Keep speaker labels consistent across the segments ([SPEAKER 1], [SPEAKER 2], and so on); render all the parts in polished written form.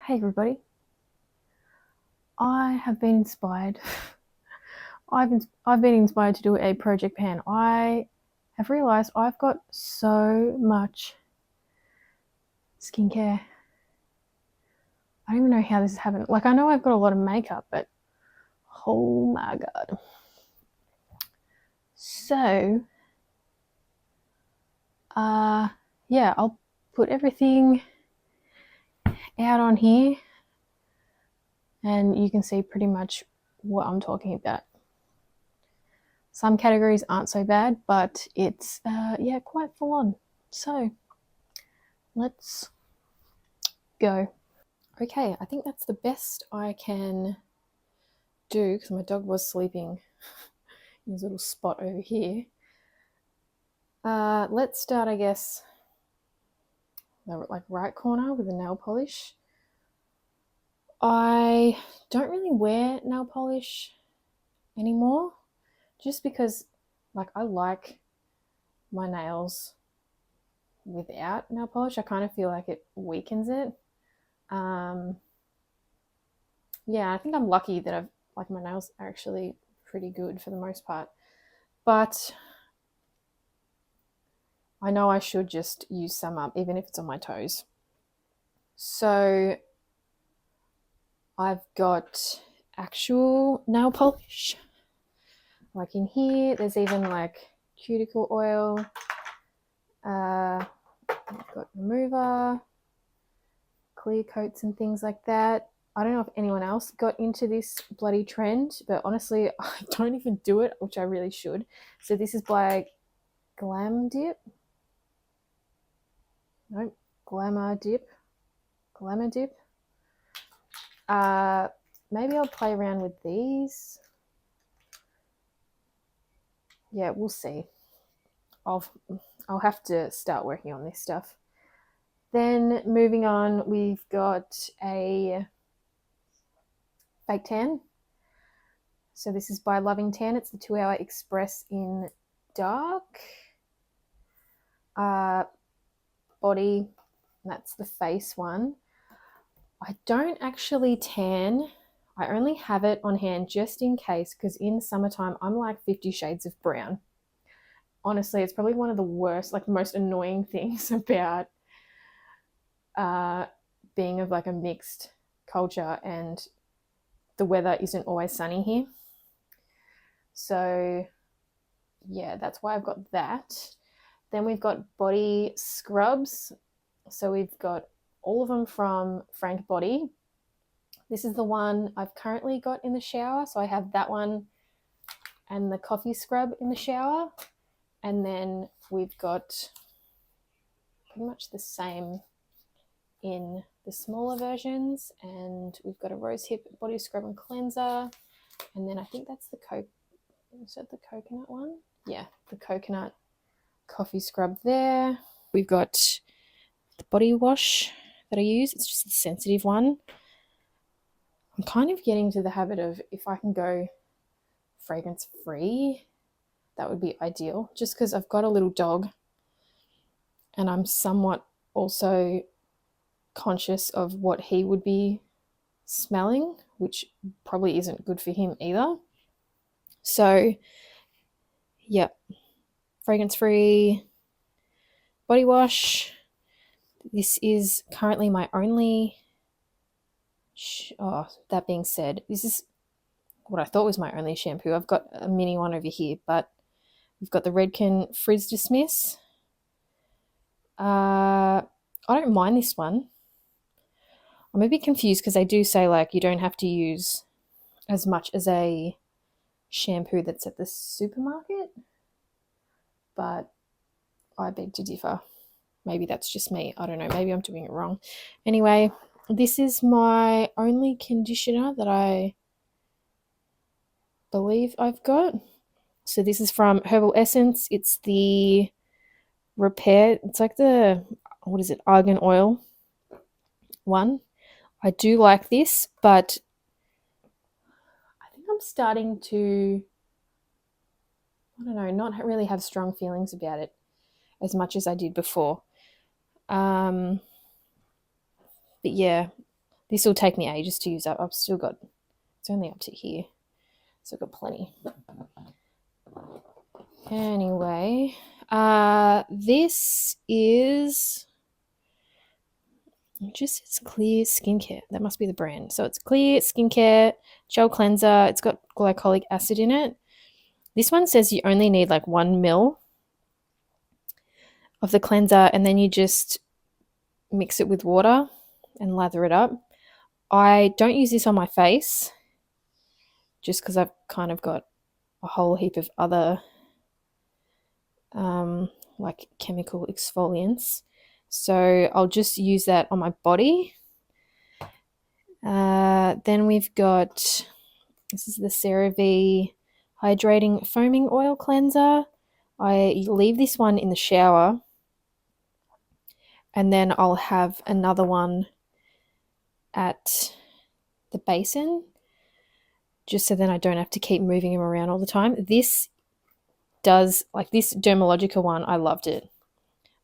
[SPEAKER 1] Hey everybody, I have been inspired. I've been inspired to do a project pan. I have realised I've got so much skincare. I don't even know how this has happened. Like, I know I've got a lot of makeup, but oh my god. So, yeah, I'll put everything out on here and you can see pretty much what I'm talking about. Some categories aren't so bad, but it's yeah, quite full on. So let's go. Okay, I think that's the best I can do because my dog was sleeping in his little spot over here. Let's start, I guess, like right corner with the nail polish. I don't really wear nail polish anymore just because, like, I like my nails without nail polish. I kind of feel like it weakens it. Yeah, I think I'm lucky that my nails are actually pretty good for the most part. But I know I should just use some up, even if it's on my toes. So I've got actual nail polish. Like in here, there's even like cuticle oil. I've got remover, clear coats and things like that. I don't know if anyone else got into this bloody trend, but honestly, I don't even do it, which I really should. So this is by Glam Dip. No, Glamour Dip. Glamour Dip. Maybe I'll play around with these. Yeah, we'll see. I'll have to start working on this stuff. Then moving on, we've got a fake tan. So this is by Loving Tan. It's the 2 Hour Express in dark. Body, that's the face one. I don't actually tan. I only have it on hand just in case, because in summertime I'm like 50 shades of brown. Honestly, it's probably one of the worst, like most annoying things about being of like a mixed culture, and the weather isn't always sunny here. So yeah, that's why I've got that. Then we've got body scrubs. So we've got all of them from Frank Body. This is the one I've currently got in the shower. So I have that one and the coffee scrub in the shower. And then we've got pretty much the same in the smaller versions. And we've got a rosehip body scrub and cleanser. And then I think that's the is that the coconut one? Yeah, the coconut coffee scrub there. We've got the body wash that I use. It's just the sensitive one. I'm kind of getting to the habit of, if I can go fragrance free, that would be ideal, just because I've got a little dog and I'm somewhat also conscious of what he would be smelling, which probably isn't good for him either. So yeah, fragrance free body wash. This is currently my only that being said, this is what I thought was my only shampoo. I've got a mini one over here, but we've got the Redken Frizz Dismiss. I don't mind this one. I'm a bit confused because they do say like you don't have to use as much as a shampoo that's at the supermarket, but I beg to differ. Maybe that's just me. I don't know. Maybe I'm doing it wrong. Anyway, this is my only conditioner that I believe I've got. So this is from Herbal Essence. It's the Repair. It's like the, what is it, argan oil one. I do like this, but I think I'm starting to, I don't know, not really have strong feelings about it as much as I did before. But yeah, This will take me ages to use up. I've still got, it's only up to here. So I've got plenty. Anyway, this is, it just says Clear Skincare. That must be the brand. So it's Clear Skincare Gel Cleanser. It's got glycolic acid in it. This one says you only need like 1 ml of the cleanser, and then you just mix it with water and lather it up. I don't use this on my face just because I've kind of got a whole heap of other like chemical exfoliants. So I'll just use that on my body. Then we've got, this is the CeraVe Hydrating Foaming Oil Cleanser. I leave this one in the shower, and then I'll have another one at the basin, just so then I don't have to keep moving them around all the time. This does, like this Dermalogica one, I loved it,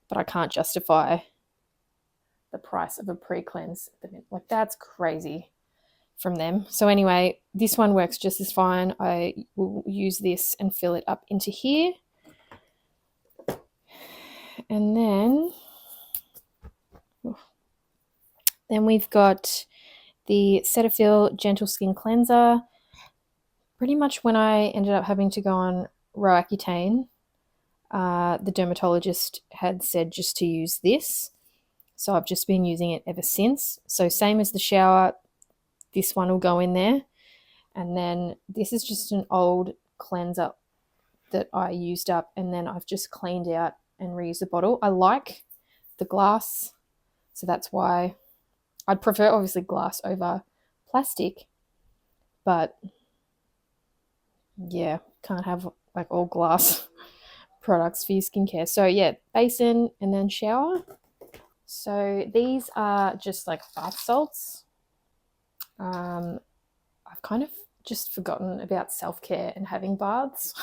[SPEAKER 1] but I can't justify the price of a pre-cleanse. Like, that's crazy from them. So anyway, this one works just as fine. I will use this and fill it up into here. And then we've got the Cetaphil Gentle Skin Cleanser. Pretty much when I ended up having to go on Roaccutane, the dermatologist had said just to use this. So I've just been using it ever since. So same as the shower, this one will go in there. And then this is just an old cleanser that I used up, and then I've just cleaned out and reused the bottle. I like the glass, so that's why I'd prefer obviously glass over plastic, but yeah, can't have like all glass products for your skincare. So yeah, basin and then shower. So these are just like bath salts. I've kind of just forgotten about self-care and having baths.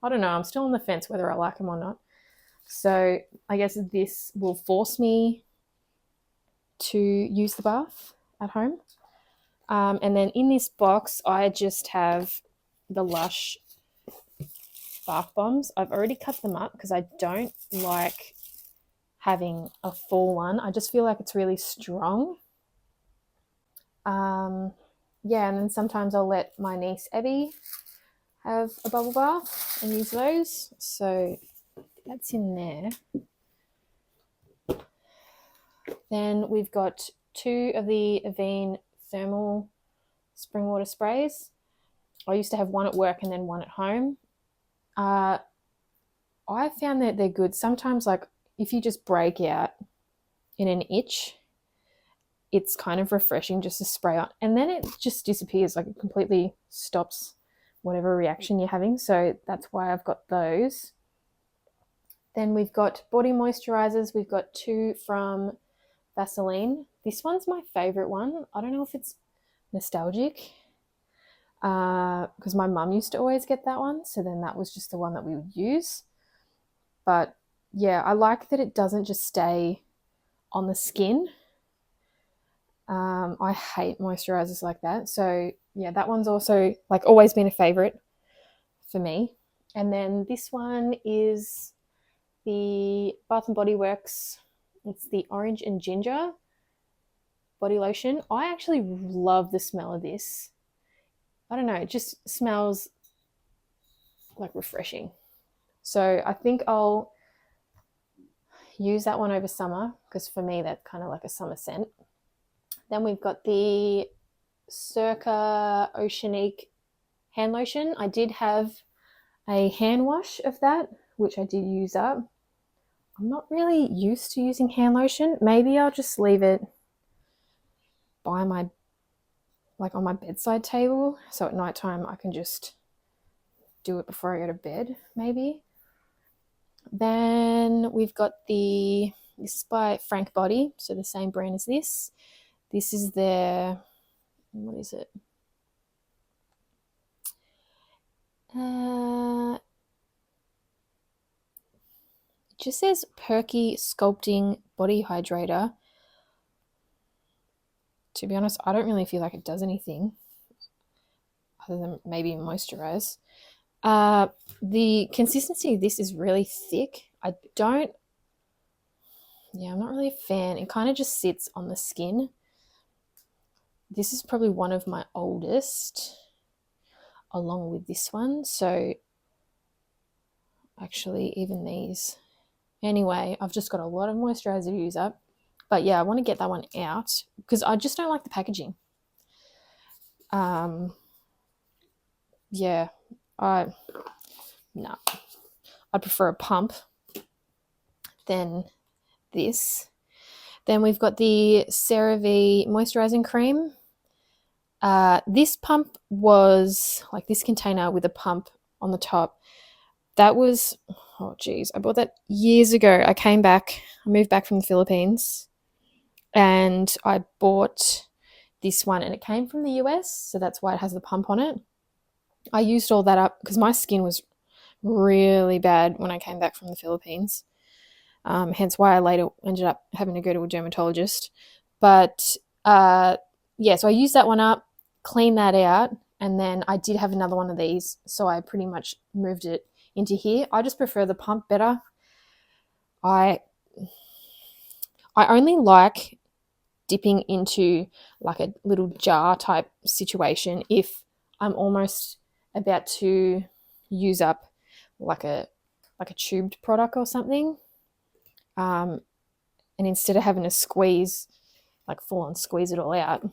[SPEAKER 1] I don't know, I'm still on the fence whether I like them or not. So I guess this will force me to use the bath at home. And then in this box, I just have the Lush bath bombs. I've already cut them up because I don't like having a full one. I just feel like it's really strong. Yeah, and then sometimes I'll let my niece Evie have a bubble bath and use those. So that's in there. Then we've got 2 of the Avene thermal spring water sprays. I used to have one at work and then one at home. I found that they're good. Sometimes, like if you just break out in an itch, it's kind of refreshing just to spray on, and then it just disappears. Like it completely stops whatever reaction you're having. So that's why I've got those. Then we've got body moisturizers. We've got 2 from Vaseline. This one's my favorite one. I don't know if it's nostalgic because my mum used to always get that one. So then that was just the one that we would use. But yeah, I like that it doesn't just stay on the skin. I hate moisturizers like that. So yeah, that one's also like always been a favorite for me. And then this one is the Bath and Body Works. It's the orange and ginger body lotion. I actually love the smell of this. I don't know, it just smells like refreshing. So I think I'll use that one over summer because for me that's kind of like a summer scent. Then we've got the Circa Oceanique hand lotion. I did have a hand wash of that, which I did use up. I'm not really used to using hand lotion. Maybe I'll just leave it by my, like on my bedside table, so at nighttime I can just do it before I go to bed, maybe. Then we've got this is by Frank Body, so the same brand as this. This is their, what is it? It just says Perky Sculpting Body Hydrator to be honest, I don't really feel like it does anything other than maybe moisturize. The consistency of this is really thick. I'm not really a fan. It kind of just sits on the skin. This is probably one of my oldest, along with this one. So actually, even these. Anyway, I've just got a lot of moisturizer to use up. But yeah, I want to get that one out because I just don't like the packaging. Yeah, I prefer a pump than this. Then we've got the CeraVe moisturizing cream. This pump was like this container with a pump on the top. That was, oh geez, I bought that years ago. I moved back from the Philippines, and I bought this one, and it came from the US, so that's why it has the pump on it. I used all that up because my skin was really bad when I came back from the Philippines. Hence why I later ended up having to go to a dermatologist. But yeah, so I used that one up, cleaned that out, and then I did have another one of these, so I pretty much moved it into here. I just prefer the pump better. I only like dipping into like a little jar type situation if I'm almost about to use up like a tubed product or something. And instead of having to squeeze, like full on squeeze it all out,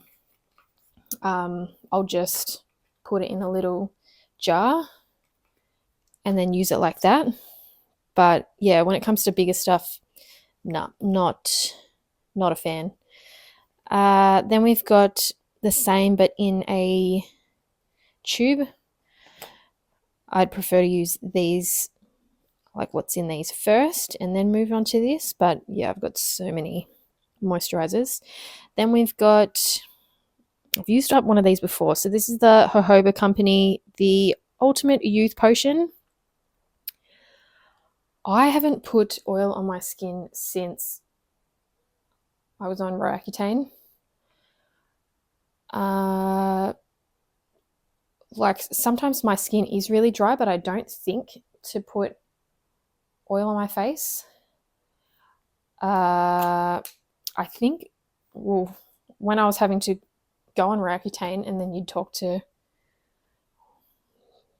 [SPEAKER 1] I'll just put it in a little jar and then use it like that. But yeah, when it comes to bigger stuff, no, not a fan. Then we've got the same but in a tube. I'd prefer to use these, like what's in these first, and then move on to this. But yeah, I've got so many moisturizers. Then I've used up one of these before. So this is the Jojoba Company, the Ultimate Youth Potion. I haven't put oil on my skin since I was on Roaccutane. Like sometimes my skin is really dry, but I don't think to put oil on my face. I think, well, when I was having to go on Roaccutane and then you'd talk to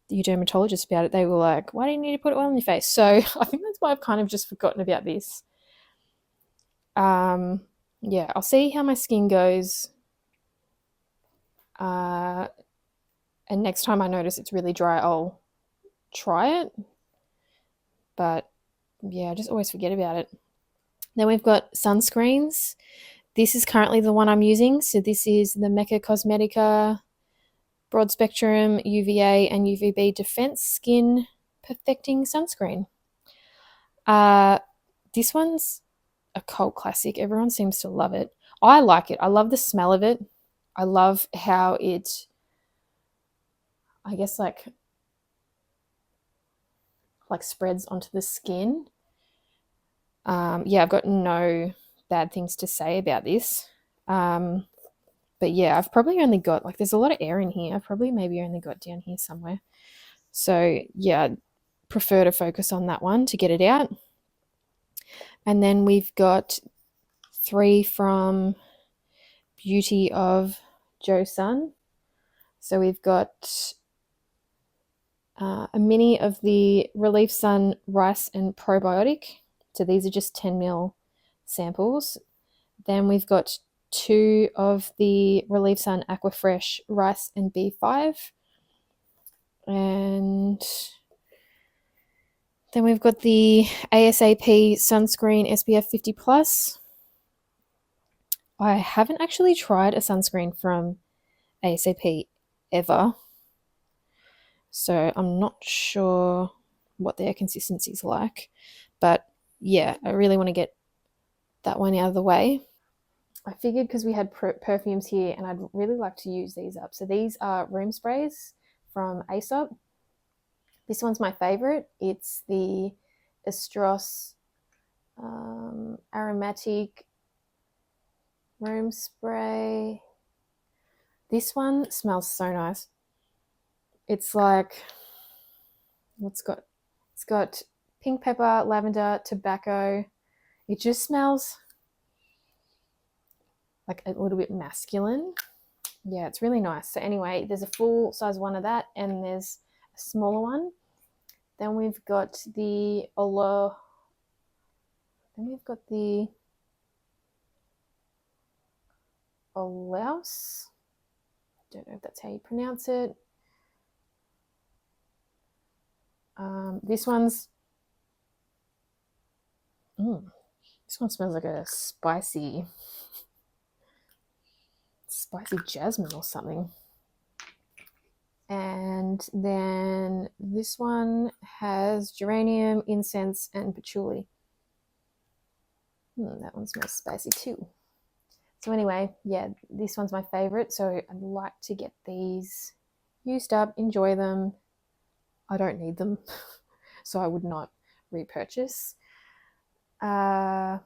[SPEAKER 1] your dermatologist about it, they were like, why do you need to put oil on your face? So I think that's why I've kind of just forgotten about this. Yeah, I'll see how my skin goes. And next time I notice it's really dry, I'll try it. But yeah, I just always forget about it. Then we've got sunscreens. This is currently the one I'm using. So this is the Mecca Cosmetica Broad Spectrum UVA and UVB Defense Skin Perfecting Sunscreen. This one's a cult classic. Everyone seems to love it. I like it. I love the smell of it. I love how it, I guess, like spreads onto the skin. Yeah, I've got no bad things to say about this. But yeah, I've probably only got, like, there's a lot of air in here. I've probably maybe only got down here somewhere. So yeah, I'd prefer to focus on that one to get it out. And then we've got 3 from Beauty of Joe Sun. So we've got a mini of the Relief Sun Rice and Probiotic. So these are just 10 ml samples. Then we've got 2 of the Relief Sun Aquafresh Rice and B5. And then we've got the ASAP Sunscreen SPF 50 Plus. I haven't actually tried a sunscreen from ASAP ever, so I'm not sure what their consistency is like. But yeah, I really want to get that one out of the way. I figured because we had perfumes here, and I'd really like to use these up. So these are room sprays from Aesop. This one's my favorite. It's the Estros Aromatic Room Spray. This one smells so nice. It's like, it's got pink pepper, lavender, tobacco. It just smells like a little bit masculine. Yeah, it's really nice. So anyway, there's a full size one of that, and there's a smaller one. Then we've got the Olaus. Don't know if that's how you pronounce it. This one smells like a spicy jasmine or something. And then this one has geranium, incense, and patchouli. That one smells spicy too. So anyway, yeah, this one's my favorite. So I'd like to get these used up, enjoy them. I don't need them, so I would not repurchase. Then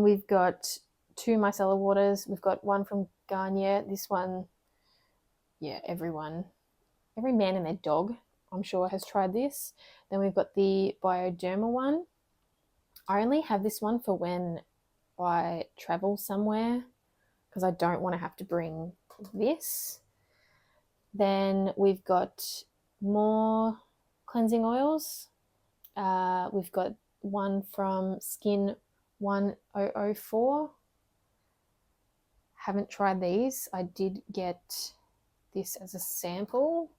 [SPEAKER 1] we've got 2 micellar waters. We've got one from Garnier. This one, yeah, every man and their dog, I'm sure, has tried this. Then we've got the Bioderma one. I only have this one for when I travel somewhere because I don't want to have to bring this. Then we've got more cleansing oils. We've got one from Skin 1004. Haven't tried these. I did get this as a sample.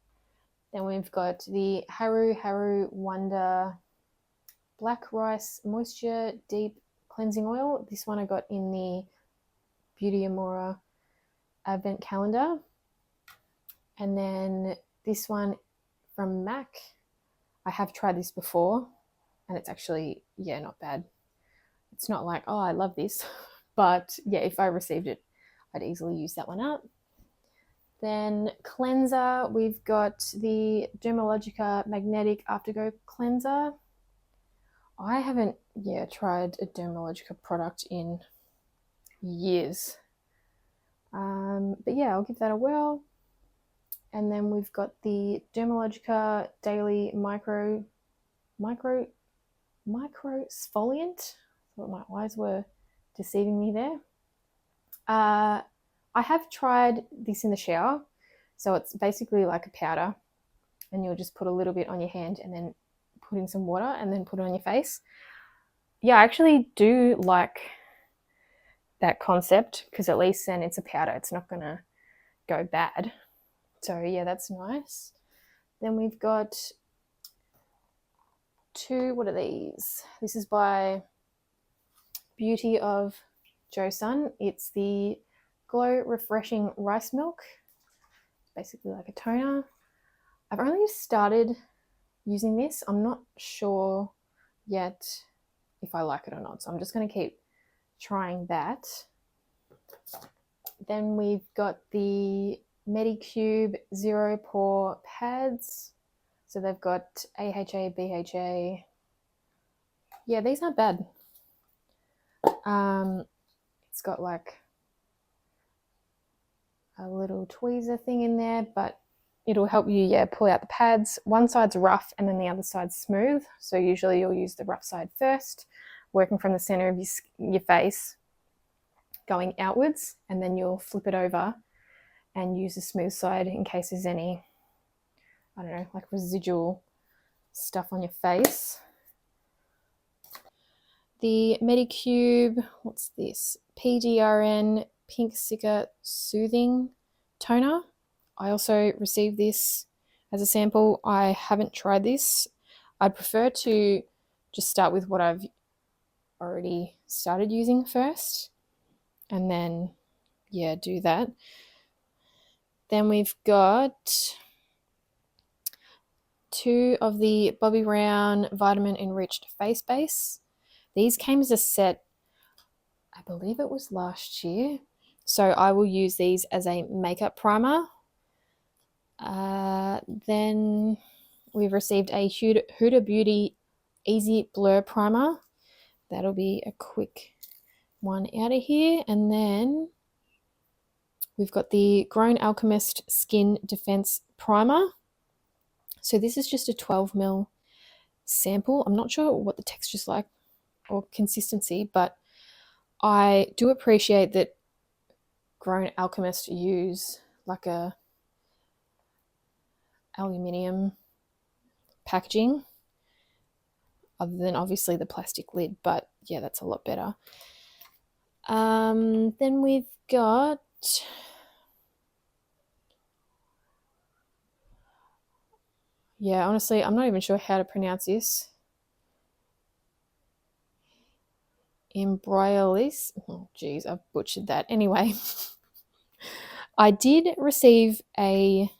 [SPEAKER 1] Then we've got the Haru Wonder Black Rice Moisture Deep Cleansing Oil. This one I got in the Beauty Amora Advent Calendar. And then this one from MAC. I have tried this before, and it's actually, yeah, not bad. It's not like, oh, I love this. But yeah, if I received it, I'd easily use that one up. Then cleanser, we've got the Dermalogica Magnetic Afterglow Cleanser. I haven't, tried a Dermalogica product in years. But yeah, I'll give that a whirl. And then we've got the Dermalogica Daily Micro Exfoliant. I thought my eyes were deceiving me there. I have tried this in the shower. So it's basically like a powder, and you'll just put a little bit on your hand and then put in some water and then put it on your face. Yeah, I actually do like that concept because at least then it's a powder. It's not going to go bad. So yeah, that's nice. Then we've got 2, what are these? This is by Beauty of Joseon. It's the Glow Refreshing Rice Milk. It's basically like a toner. I've only just started using this. I'm not sure yet if I like it or not. So I'm just going to keep trying that. Then we've got the Medicube Zero Pore Pads. So they've got AHA, BHA. Yeah, these aren't bad. It's got like a little tweezer thing in there, but it'll help you, pull out the pads. One side's rough and then the other side's smooth. So usually you'll use the rough side first, working from the center of your face, going outwards, and then you'll flip it over and use the smooth side in case there's any, I don't know, like residual stuff on your face. The Medicube, what's this? PDRN Pink Sticker Soothing Toner. I also received this as a sample. I haven't tried this. I'd prefer to just start with what I've already started using first and then, do that. Then we've got 2 of the Bobbi Brown Vitamin Enriched Face Base. These came as a set, I believe it was last year. So I will use these as a makeup primer. Then we've received a Huda Beauty Easy Blur Primer. That'll be a quick one out of here. And then We've got the Grown Alchemist Skin Defense Primer. So this is just a 12 ml sample. I'm not sure what the texture's like or consistency, but I do appreciate that Grown Alchemist use like a aluminium packaging other than obviously the plastic lid, but yeah, that's a lot better. Then we've got honestly, I'm not even sure how to pronounce this. Embryolis. Oh, geez, I've butchered that. Anyway, I did receive a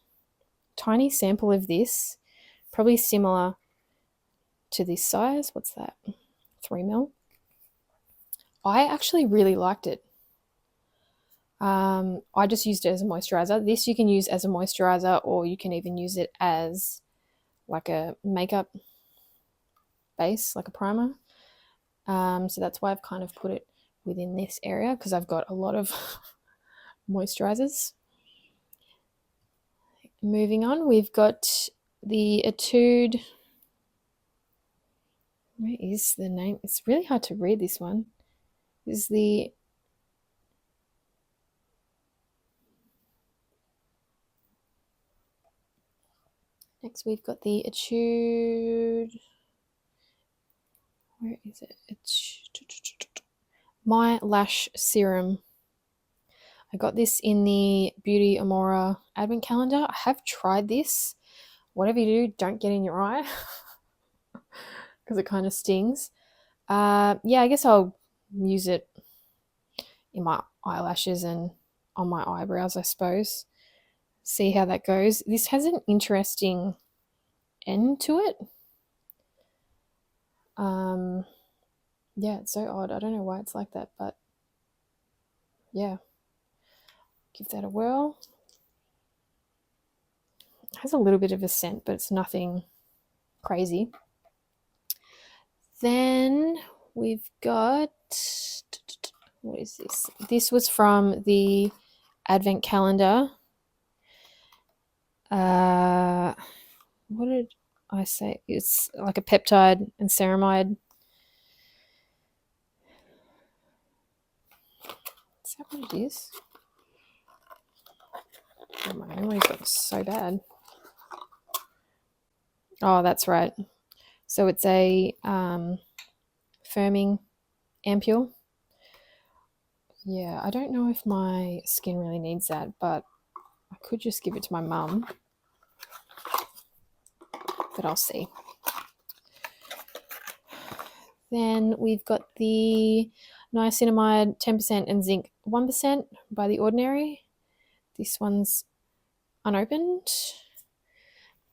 [SPEAKER 1] tiny sample of this, probably similar to this size. What's that? 3 ml. I actually really liked it. I just used it as a moisturizer. This you can use as a moisturizer, or you can even use it as like a makeup base, like a primer. So that's why I've kind of put it within this area, because I've got a lot of moisturizers. Moving on, we've got the Etude. Where is the name? It's really hard to read this one. This is the next we've got the Etude. Where is it? My Lash Serum. I got this in the Beauty Amora advent calendar. I have tried this. Whatever you do, don't get in your eye because it kind of stings. I guess I'll use it in my eyelashes and on my eyebrows, I suppose. See how that goes. This has an interesting end to it. It's so odd. I don't know why it's like that, but yeah. Give that a whirl. It has a little bit of a scent, but it's nothing crazy. Then we've got, what is this? This was from the advent calendar. What did I say? It's like a peptide and ceramide. Is that what it is? Oh, my memory's got so bad. Oh, that's right. So it's a firming ampule. Yeah, I don't know if my skin really needs that, but I could just give it to my mum. But I'll see. Then we've got the niacinamide 10% and zinc 1% by The Ordinary. This one's unopened,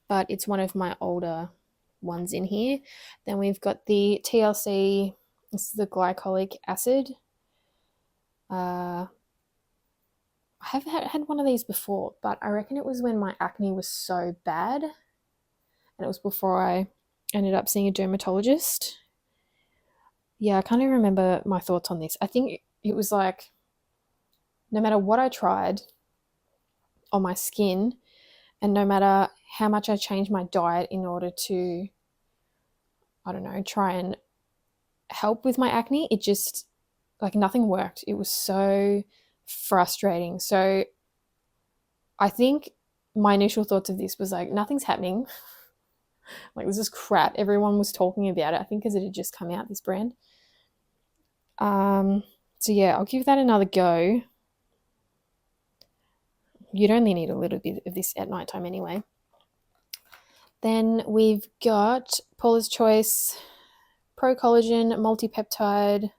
[SPEAKER 1] but it's one of my older ones in here. Then we've got the TLC, this is the glycolic acid. I have had one of these before, but I reckon it was when my acne was so bad, and it was before I ended up seeing a dermatologist. Yeah, I can't even remember my thoughts on this. I think it was like, no matter what I tried on my skin, and no matter how much I changed my diet in order to, I don't know, try and help with my acne, it just, like, nothing worked. It was so frustrating. So I think my initial thoughts of this was like, nothing's happening. Like, this is crap. Everyone was talking about it, I think, because it had just come out, this brand. So yeah, I'll give that another go. You'd only need a little bit of this at nighttime anyway. Then we've got Paula's Choice Pro Collagen Multi-Peptide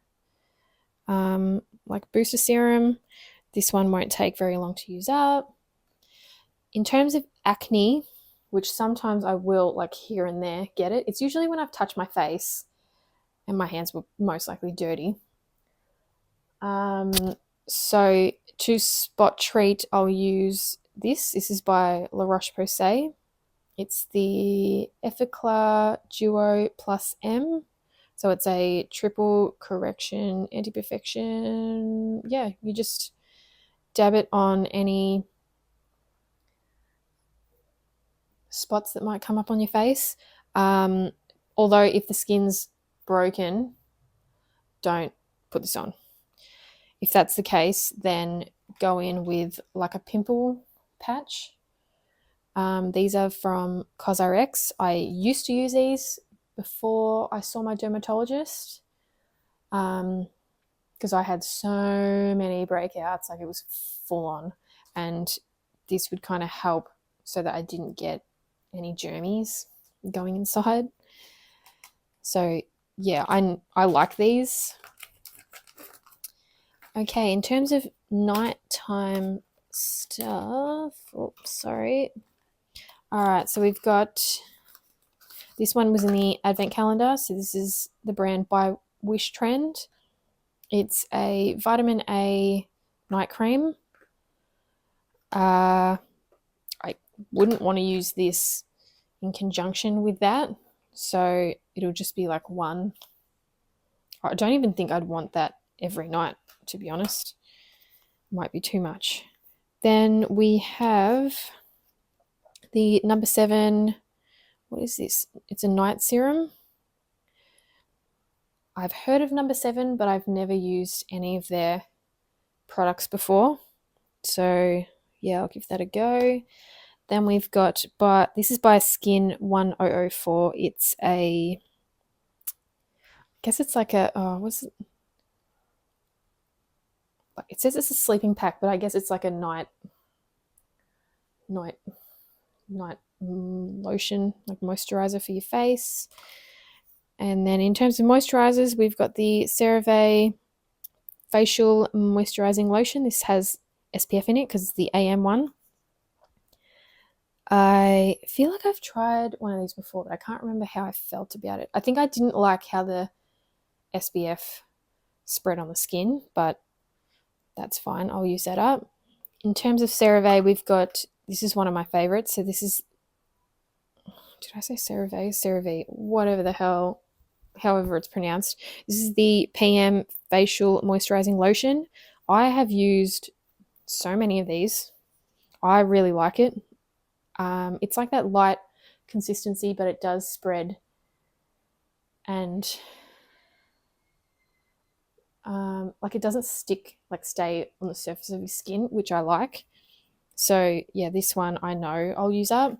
[SPEAKER 1] like booster serum. This one won't take very long to use up. In terms of acne, which sometimes I will, like, here and there get it, it's usually when I've touched my face and my hands were most likely dirty. So to spot treat, I'll use this. This is by La Roche-Posay. It's the Effaclar Duo Plus M. So it's a triple correction anti-perfection. Yeah, you just dab it on any spots that might come up on your face. Although if the skin's broken, don't put this on. If that's the case, then go in with like a pimple patch. These are from CosRx. I used to use these before I saw my dermatologist because I had so many breakouts, like it was full on, and this would kind of help so that I didn't get any germies going inside. So yeah, I like these. Okay, in terms of nighttime stuff, oops, sorry. All right, so we've got, this one was in the advent calendar. So this is the brand by Wish Trend. It's a vitamin A night cream. I wouldn't want to use this in conjunction with that. So it'll just be like one. I don't even think I'd want that every night, to be honest. Might be too much. Then we have the number 7. What is this? It's a night serum. I've heard of number 7, but I've never used any of their products before. So yeah, I'll give that a go. Then we've got, but this is by Skin 1004. It's a, I guess it's like a, what's it? It says it's a sleeping pack, but I guess it's like a night lotion, like moisturizer for your face. And then in terms of moisturizers, we've got the CeraVe facial moisturizing lotion. This has SPF in it because it's the AM one. I feel like I've tried one of these before, but I can't remember how I felt about it. I think I didn't like how the SPF spread on the skin, but that's fine. I'll use that up. In terms of CeraVe, we've got, this is one of my favorites. So this is, did I say CeraVe? CeraVe, whatever the hell, however it's pronounced. This is the PM facial moisturizing lotion. I have used so many of these. I really like it. It's like that light consistency, but it does spread and like it doesn't stick, like stay on the surface of your skin, which I like. So yeah, this one I know I'll use up.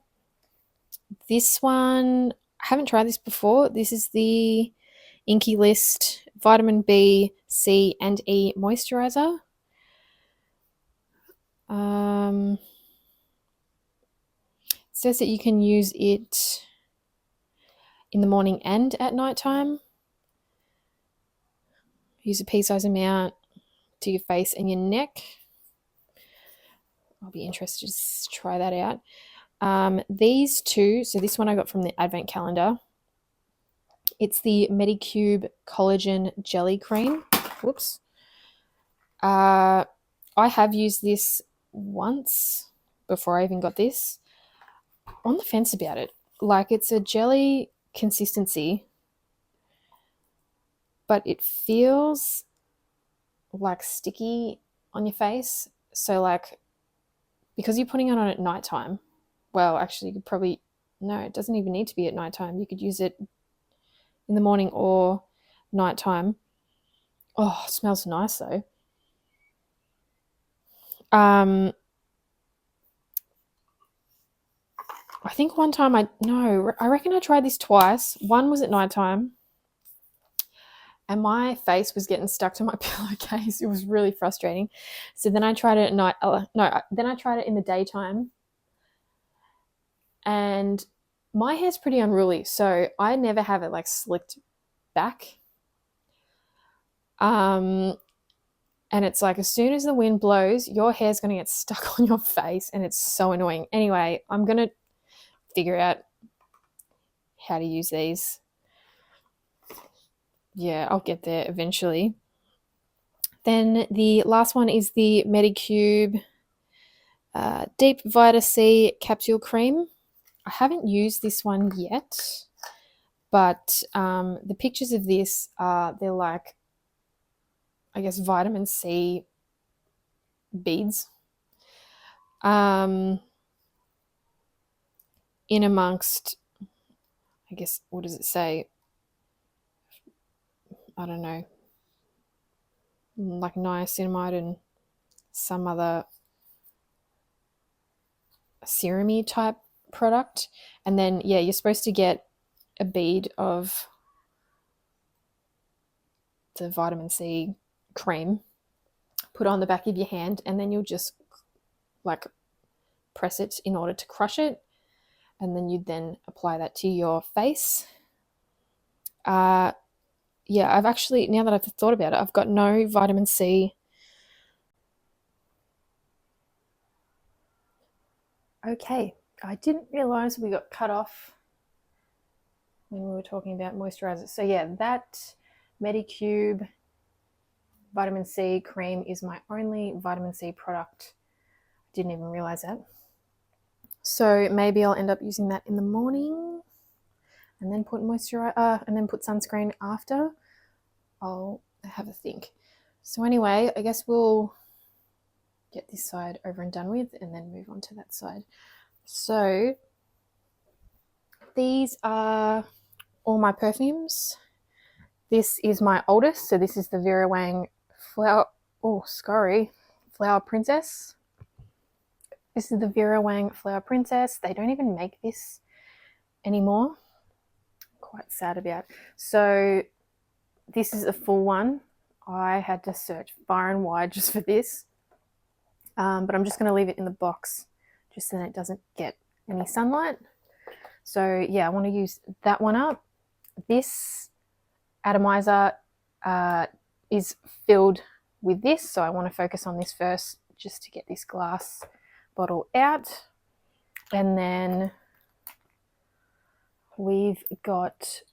[SPEAKER 1] This one, I haven't tried this before. This is the Inky List Vitamin B, C, and E moisturizer. It says that you can use it in the morning and at nighttime. Use a pea-sized amount to your face and your neck. I'll be interested to try that out. These two, so this one I got from the advent calendar. It's the Medicube Collagen Jelly Cream. Whoops. I have used this once before I even got this. On the fence about it. Like, it's a jelly consistency, but it feels like sticky on your face. So like, because you're putting it on at nighttime, well, actually you could probably, no, it doesn't even need to be at nighttime. You could use it in the morning or nighttime. Oh, it smells nice though. I think one time I reckon I tried this twice. One was at nighttime and my face was getting stuck to my pillowcase. It was really frustrating. So then I tried it at night. Then I tried it in the daytime. And my hair's pretty unruly, so I never have it like slicked back. And it's like as soon as the wind blows, your hair's going to get stuck on your face, and it's so annoying. Anyway, I'm going to figure out how to use these. Yeah, I'll get there eventually. Then the last one is the Medicube Deep Vita C Capsule Cream. I haven't used this one yet, but the pictures of this are, they're like, I guess, vitamin C beads. In amongst, I guess, what does it say? I don't know, like niacinamide and some other serum-y type product. And then, yeah, you're supposed to get a bead of the vitamin C cream, put it on the back of your hand, and then you'll just like press it in order to crush it. And then you then apply that to your face. Yeah, I've actually, now that I've thought about it, I've got no vitamin C. Okay, I didn't realize we got cut off when we were talking about moisturizers. So yeah, that Medicube vitamin C cream is my only vitamin C product. Didn't even realize that. So maybe I'll end up using that in the morning and then put and then put sunscreen after. I'll have a think. So anyway, I guess we'll get this side over and done with and then move on to that side. So these are all my perfumes. This is my oldest, so this is the Vera Wang Flower Princess. This is the Vera Wang Flower Princess. They don't even make this anymore. Quite sad about. So this is a full one. I had to search far and wide just for this. But I'm just going to leave it in the box just so that it doesn't get any sunlight. So yeah, I want to use that one up. This atomizer is filled with this, so I want to focus on this first just to get this glass bottle out. And then we've got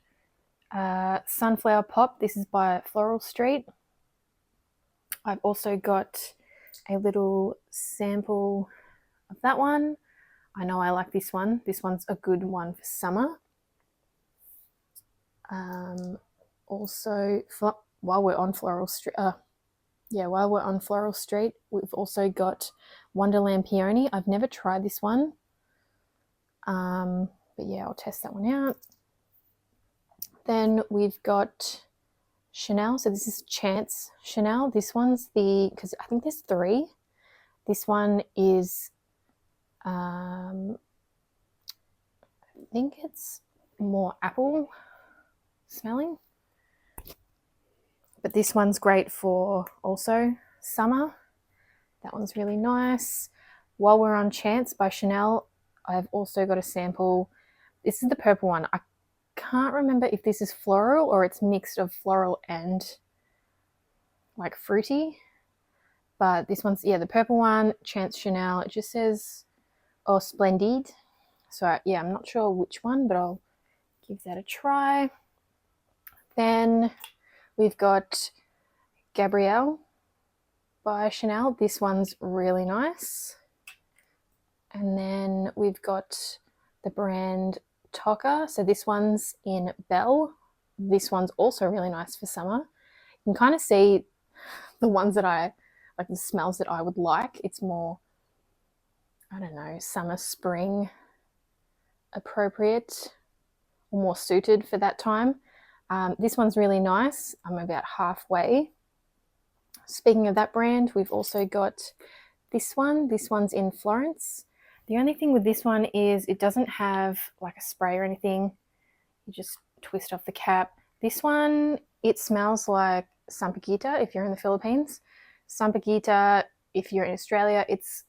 [SPEAKER 1] Sunflower Pop. This is by Floral Street. I've also got a little sample of that one. I know I like this one. This one's a good one for summer. Also, while we're on Floral Street, we've also got Wonderland Peony. I've never tried this one, but yeah, I'll test that one out. Then we've got Chanel. So this is Chance Chanel. This one's because I think there's 3. This one is, I think it's more apple smelling. But this one's great for also summer. That one's really nice. While we're on Chance by Chanel, I've also got a sample. This is the purple one. I can't remember if this is floral or it's mixed of floral and like fruity. But this one's, yeah, the purple one, Chance Chanel. It just says, oh, Splendide. So yeah, I'm not sure which one, but I'll give that a try. Then we've got Gabrielle by Chanel. This one's really nice. And then we've got the brand Toka. So this one's in Belle. This one's also really nice for summer. You can kind of see the ones that I like, the smells that I would like. It's more, I don't know, summer, spring appropriate or more suited for that time. This one's really nice. I'm about halfway. Speaking of that brand, we've also got this one. This one's in Florence. The only thing with this one is it doesn't have like a spray or anything. You just twist off the cap. This one, it smells like Sampaguita if you're in the Philippines. Sampaguita if you're in Australia. It's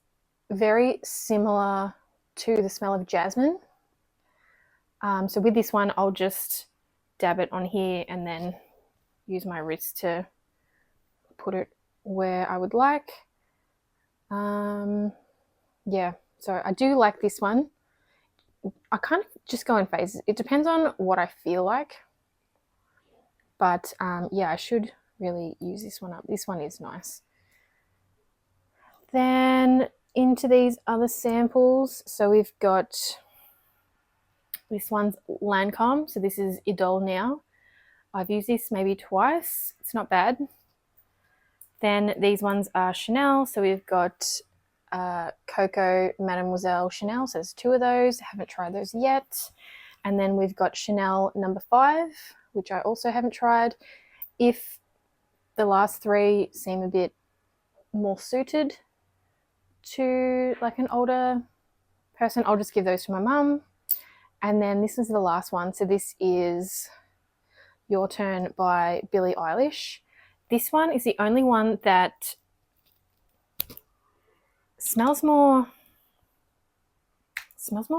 [SPEAKER 1] very similar to the smell of jasmine. So with this one, I'll just dab it on here and then use my wrist to put it where I would like. Yeah, so I do like this one. I kind of just go in phases. It depends on what I feel like. But yeah, I should really use this one up. This one is nice. Then into these other samples. So we've got, this one's Lancome. So this is Idole Now. I've used this maybe twice. It's not bad. Then these ones are Chanel. So we've got Coco Mademoiselle Chanel. So there's 2 of those. I haven't tried those yet. And then we've got Chanel No. 5, which I also haven't tried. If the last 3 seem a bit more suited to like an older person, I'll just give those to my mum. And then this is the last one. So this is Your Turn by Billie Eilish. This one is the only one that smells more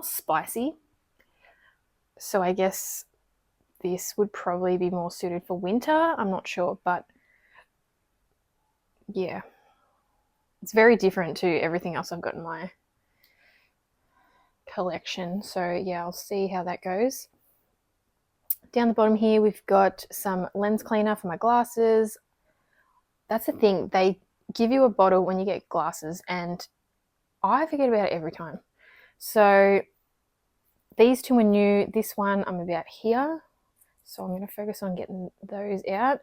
[SPEAKER 1] spicy. So I guess this would probably be more suited for winter. I'm not sure, but yeah. It's very different to everything else I've got in my collection. So yeah, I'll see how that goes. Down the bottom here, we've got some lens cleaner for my glasses. That's the thing. They give you a bottle when you get glasses and I forget about it every time. So these 2 are new. This one I'm about here. So I'm going to focus on getting those out.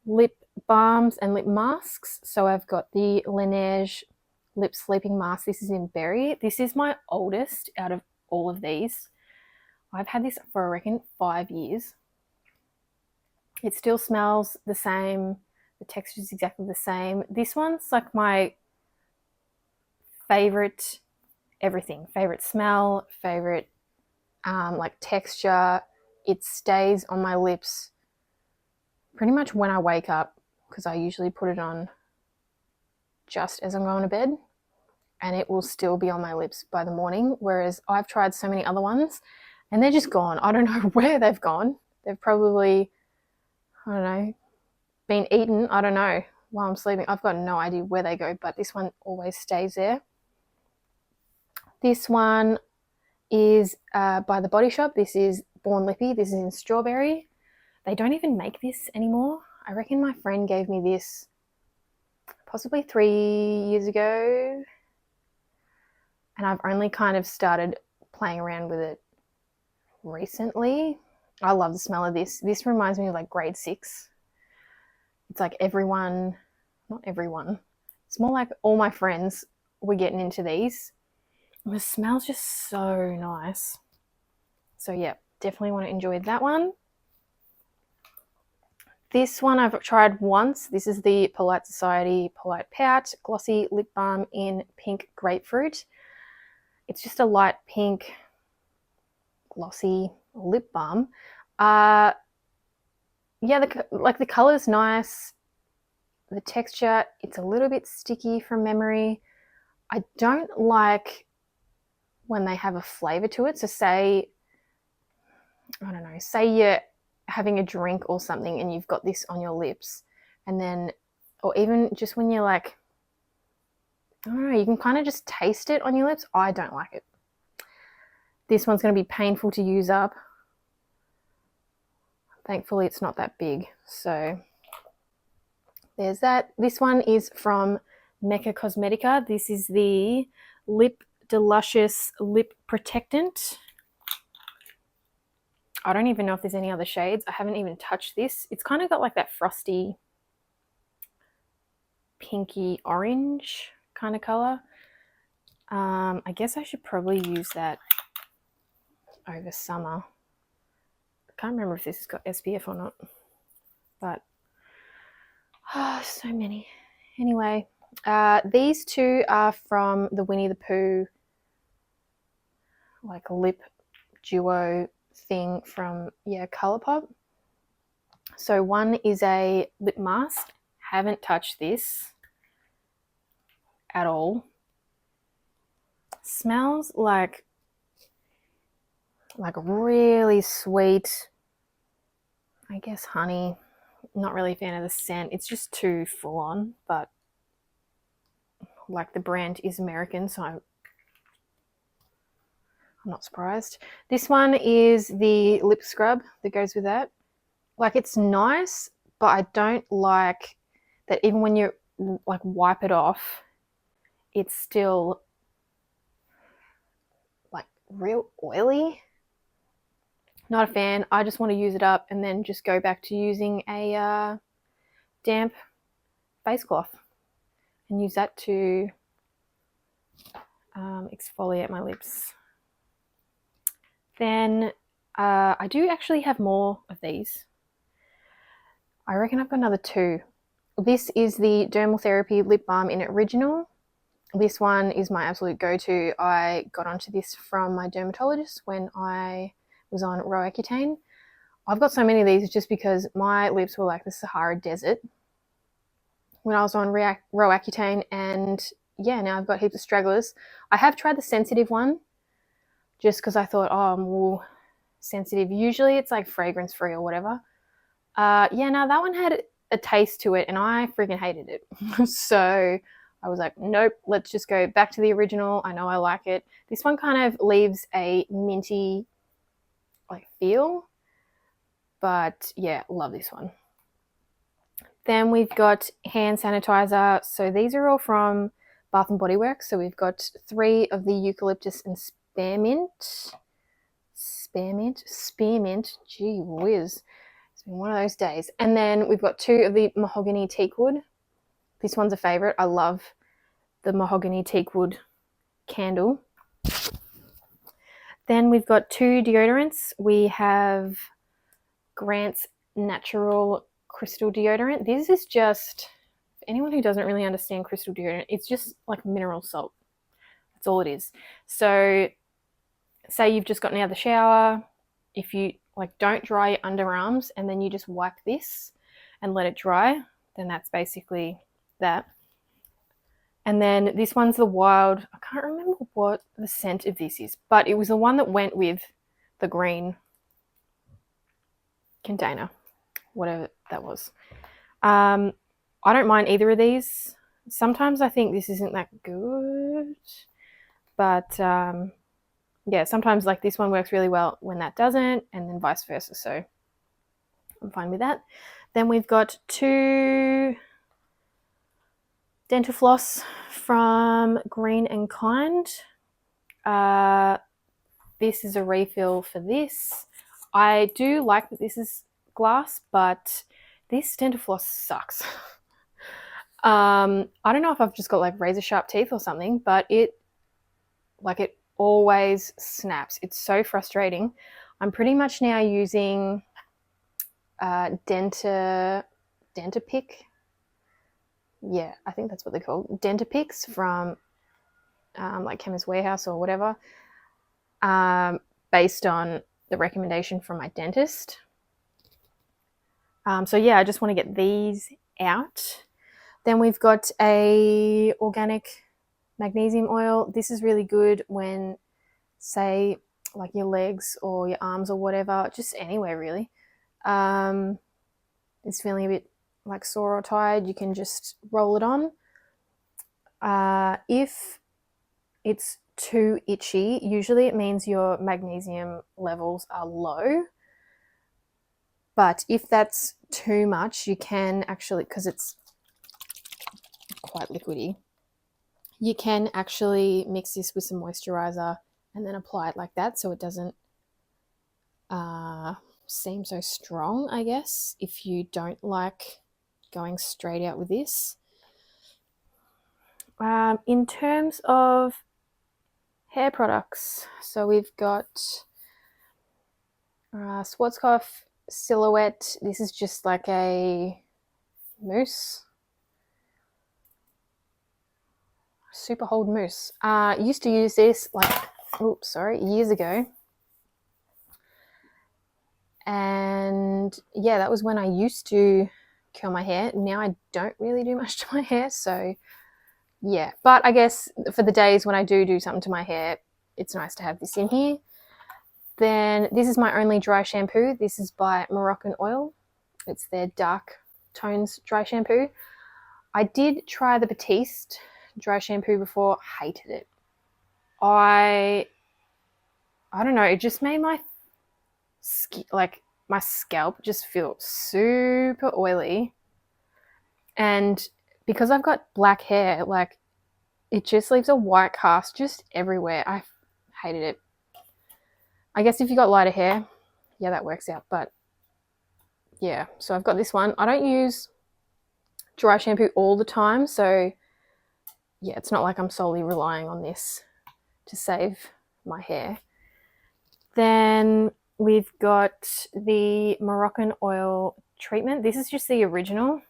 [SPEAKER 1] Lip balms and lip masks. So I've got the Laneige lip sleeping mask. This is in berry. This is my oldest out of all of these. I've had this for, I reckon, 5 years. It still smells the same. The texture is exactly the same. This one's like my favorite everything. Favorite smell, favorite like texture. It stays on my lips pretty much when I wake up because I usually put it on just as I'm going to bed and it will still be on my lips by the morning, whereas I've tried so many other ones and they're just gone. I don't know where they've gone. They've probably, I don't know, been eaten. I don't know, while I'm sleeping. I've got no idea where they go, but this one always stays there. This one is by The Body Shop. This is Born Lippy. This is in strawberry. They don't even make this anymore. I reckon my friend gave me this possibly 3 years ago. And I've only kind of started playing around with it recently. I love the smell of this. This reminds me of like grade 6. It's like everyone, not everyone, it's more like all my friends were getting into these. And the smell's just so nice. So yeah, definitely want to enjoy that one. This one I've tried once. This is the Polite Society Polite Pout Glossy Lip Balm in Pink Grapefruit. It's just a light pink glossy lip balm. Yeah, the color's nice. The texture, it's a little bit sticky from memory. I don't like when they have a flavor to it. So say, I don't know, say you're having a drink or something and you've got this on your lips and then, or even just when you're like, I don't know, you can kind of just taste it on your lips. I don't like it. This one's going to be painful to use up. Thankfully, it's not that big. So there's that. This one is from Mecca Cosmetica. This is the Lip Deluscious Lip Protectant. I don't even know if there's any other shades. I haven't even touched this. It's kind of got like that frosty, pinky orange kind of color. I guess I should probably use that over summer. I can't remember if this has got SPF or not, but so many. Anyway, these 2 are from the Winnie the Pooh like lip duo thing from Colourpop. So one is a lip mask. Haven't touched this at all. Smells like really sweet, I guess honey. Not really a fan of the scent. It's just too full on, but like the brand is American, so I'm not surprised. This one is the lip scrub that goes with that. Like it's nice, but I don't like that even when you like wipe it off, it's still like real oily. Not a fan. I just want to use it up and then just go back to using a damp face cloth and use that to exfoliate my lips. Then I do actually have more of these. I reckon I've got another 2. This is the Dermal Therapy Lip Balm in Original. This one is my absolute go-to. I got onto this from my dermatologist when I was on Roaccutane. I've got so many of these just because my lips were like the Sahara Desert when I was on Roaccutane, and yeah, now I've got heaps of stragglers. I have tried the sensitive one just because I thought, oh, I'm more sensitive. Usually it's like fragrance free or whatever. Yeah, no, that one had a taste to it and I freaking hated it. So I was like, nope, let's just go back to the original. I know I like it. This one kind of leaves a minty like feel, but yeah, love this one. Then we've got hand sanitizer. So these are all from Bath and Body Works. So we've got 3 of the eucalyptus and spearmint. Spearmint. Gee whiz. It's been one of those days. And then we've got 2 of the mahogany teakwood. This one's a favorite. I love the mahogany teakwood candle. Then we've got 2 deodorants. We have Grant's Natural Crystal Deodorant. This is just, for anyone who doesn't really understand crystal deodorant, it's just like mineral salt. That's all it is. So say you've just gotten out of the shower, if you like don't dry your underarms and then you just wipe this and let it dry, then that's basically that. And then this one's the Wild, I can't remember what the scent of this is, but it was the one that went with the green container, whatever that was. I don't mind either of these. Sometimes I think this isn't that good, but yeah, sometimes like this one works really well when that doesn't, and then vice versa. So I'm fine with that. Then we've got 2 dental floss from Green and Kind. This is a refill for this. I do like that this is glass, but this dental floss sucks. I don't know if I've just got like razor sharp teeth or something, but it always snaps. It's so frustrating. I'm pretty much now using Dentapic. Yeah, I think that's what they're called. Dentapicks from like Chemist Warehouse or whatever, based on the recommendation from my dentist. So yeah, I just want to get these out. Then we've got a organic magnesium oil. This is really good when, say, like your legs or your arms or whatever, just anywhere really, it's feeling a bit like sore or tired, you can just roll it on. If it's too itchy, usually it means your magnesium levels are low. But if that's too much, you can actually, because it's quite liquidy, you can actually mix this with some moisturizer and then apply it like that so it doesn't seem so strong, I guess, if you don't like going straight out with this. In terms of hair products, so we've got Schwarzkopf Silhouette. This is just like a mousse, super hold mousse. Used to use this like, years ago. And yeah, that was when I used to curl my hair. Now I don't really do much to my hair, so yeah. But I guess for the days when I do something to my hair, it's nice to have this in here. Then this is my only dry shampoo. This is by Moroccan Oil. It's their Dark Tones dry shampoo. I did try the Batiste dry shampoo before, hated it. I don't know, it just made my my scalp just feel super oily. And because I've got black hair, like it just leaves a white cast just everywhere. I hated it. I guess if you got lighter hair, yeah, that works out. But yeah, so I've got this one. I don't use dry shampoo all the time. So yeah, it's not like I'm solely relying on this to save my hair. Then we've got the Moroccan oil treatment. This is just the original.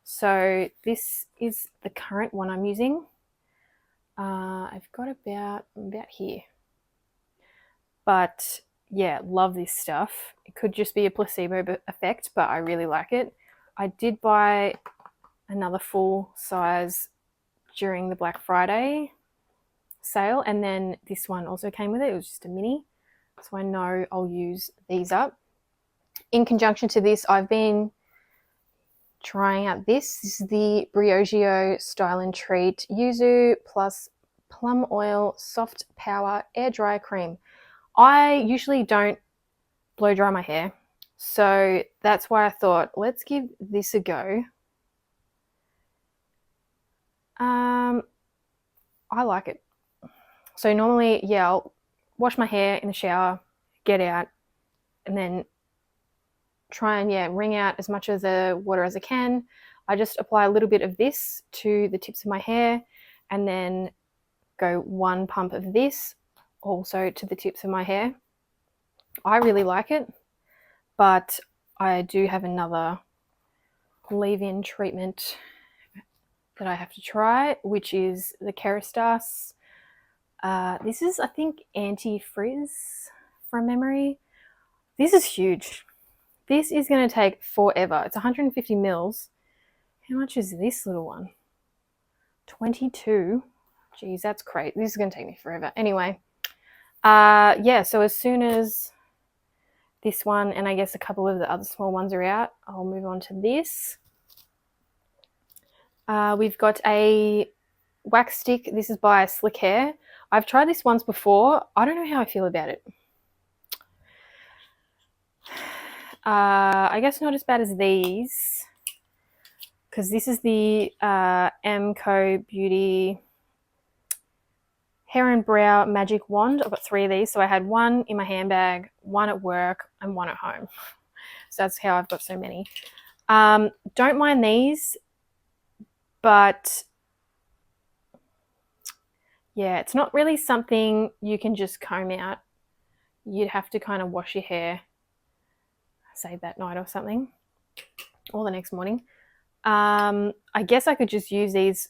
[SPEAKER 1] So this is the current one I'm using. I've got about here. But yeah, love this stuff. It could just be a placebo effect, but I really like it. I did buy another full size during the Black Friday sale, and then this one also came with it. It was just a mini, so I know I'll use these up. In conjunction to this, I've been trying out this. This is the Briogeo Style and Treat Yuzu plus Plum Oil Soft Power Air Dry Cream. I usually don't blow dry my hair, so that's why I thought, let's give this a go. I like it. So normally, yeah, I'll wash my hair in the shower, get out, and then try and, yeah, wring out as much of the water as I can. I just apply a little bit of this to the tips of my hair and then go one pump of this also to the tips of my hair. I really like it, but I do have another leave-in treatment that I have to try, which is the Kerastase. This is, I think, anti-frizz from memory. This is huge. This is going to take forever. It's 150 mils. How much is this little one? 22. Geez, that's great. This is going to take me forever. Anyway, yeah, so as soon as this one and I guess a couple of the other small ones are out, I'll move on to this. We've got a wax stick. This is by Slick Hair. I've tried this once before. I don't know how I feel about it. I guess not as bad as these, because this is the MCO Beauty Hair and Brow Magic Wand. I've got 3 of these. So I had one in my handbag, one at work, and one at home. So that's how I've got so many. Don't mind these, but yeah, it's not really something you can just comb out. You'd have to kind of wash your hair, say that night or something, or the next morning. I guess I could just use these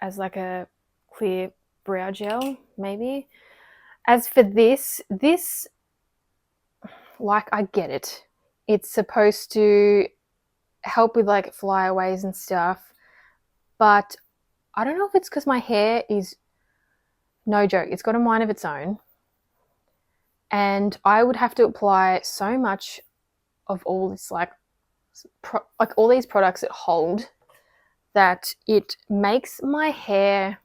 [SPEAKER 1] as like a clear brow gel, maybe. As for this, like, I get it. It's supposed to help with like flyaways and stuff, but I don't know if it's because my hair is, no joke, it's got a mind of its own, and I would have to apply so much of all this like all these products that hold, that it makes my hair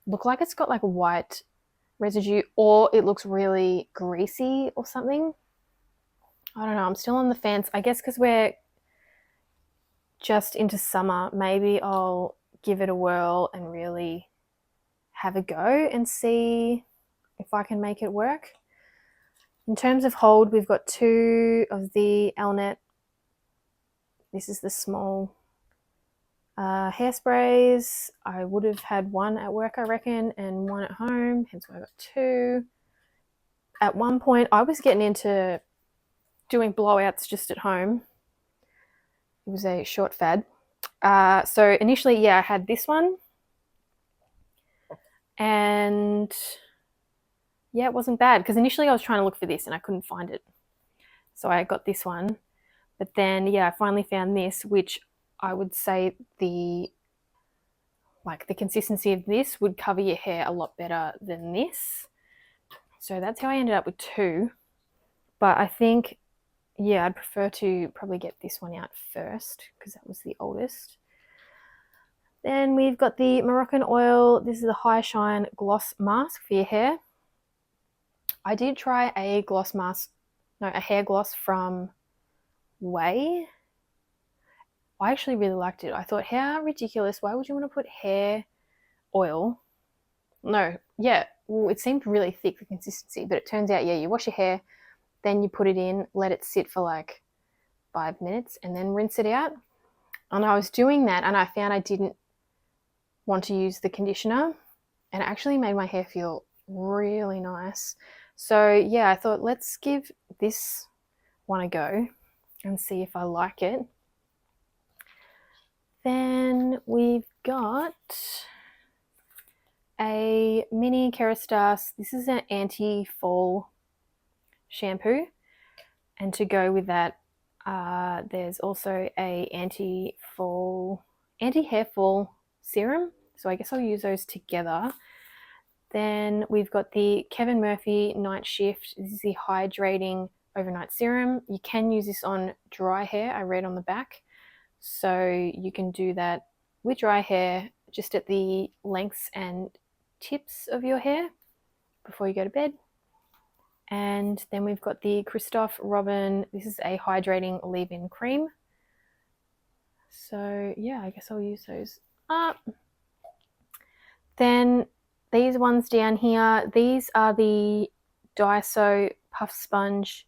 [SPEAKER 1] look like it's got like white residue, or it looks really greasy or something. I don't know. I'm still on the fence. I guess because we're just into summer, maybe I'll give it a whirl and really have a go and see if I can make it work. In terms of hold, we've got 2 of the Elnet. This is the small hairsprays. I would have had 1 at work, I reckon, and 1 at home, hence why I got 2. At one point, I was getting into doing blowouts just at home. It was a short fad. So initially, yeah, I had this one, and yeah, it wasn't bad, because initially I was trying to look for this and I couldn't find it. So I got this one, but then, yeah, I finally found this, which I would say the consistency of this would cover your hair a lot better than this. So that's how I ended up with 2. But I think, yeah, I'd prefer to probably get this one out first, because that was the oldest. Then we've got the Moroccan oil. This is the High Shine Gloss Mask for your hair. I did try a hair gloss from Way. I actually really liked it. I thought, how ridiculous. Why would you want to put hair oil? No, yeah, well, it seemed really thick, the consistency, but it turns out, yeah, you wash your hair, then you put it in, let it sit for like 5 minutes, and then rinse it out. And I was doing that and I found I didn't want to use the conditioner, and it actually made my hair feel really nice. So yeah, I thought let's give this one a go and see if I like it. Then we've got a mini Kerastase. This is an anti-fall shampoo, and to go with that, there's also a anti-hair fall serum. So I guess I'll use those together. Then we've got the Kevin Murphy Night Shift. This is the hydrating overnight serum. You can use this on dry hair, I read on the back. So you can do that with dry hair, just at the lengths and tips of your hair before you go to bed. And then we've got the Christophe Robin. This is a hydrating leave-in cream. So yeah, I guess I'll use those up. Then these ones down here, these are the Daiso Puff Sponge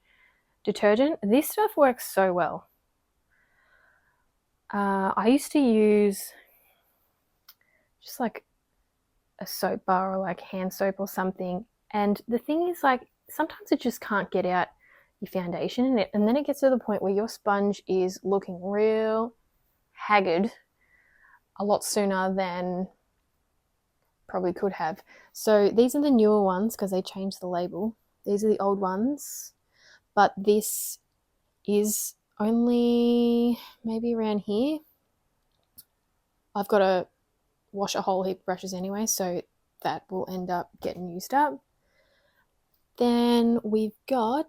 [SPEAKER 1] detergent. This stuff works so well. I used to use just like a soap bar or like hand soap or something. And the thing is, like, sometimes it just can't get out your foundation in it. And then it gets to the point where your sponge is looking real haggard a lot sooner than probably could have. So these are the newer ones because they changed the label. These are the old ones. But this is only maybe around here. I've got to wash a whole heap of brushes anyway, so that will end up getting used up. Then we've got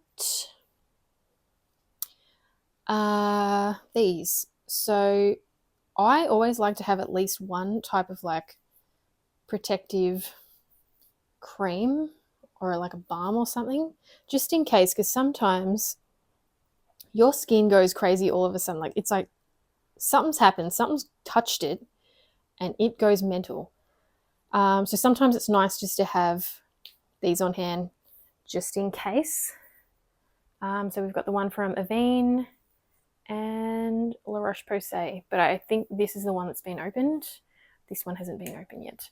[SPEAKER 1] these. So I always like to have at least one type of like protective cream or like a balm or something, just in case, because sometimes your skin goes crazy all of a sudden. Like, it's like something's happened, something's touched it, and it goes mental. So sometimes it's nice just to have these on hand just in case. So we've got the one from Avene and La Roche-Posay, but I think this is the one that's been opened. This one hasn't been opened yet.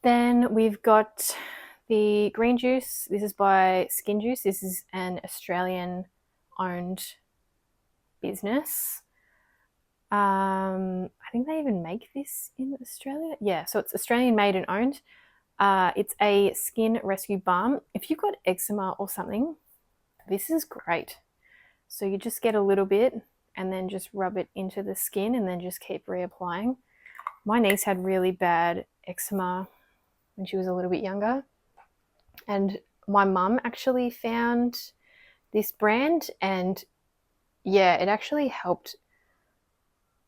[SPEAKER 1] Then we've got the green juice. This is by Skin Juice. This is an Australian-owned business. I think they even make this in Australia. Yeah, so it's Australian made and owned. It's a skin rescue balm. If you've got eczema or something, this is great. So you just get a little bit and then just rub it into the skin and then just keep reapplying. My niece had really bad eczema when she was a little bit younger, and my mum actually found this brand, and yeah, it actually helped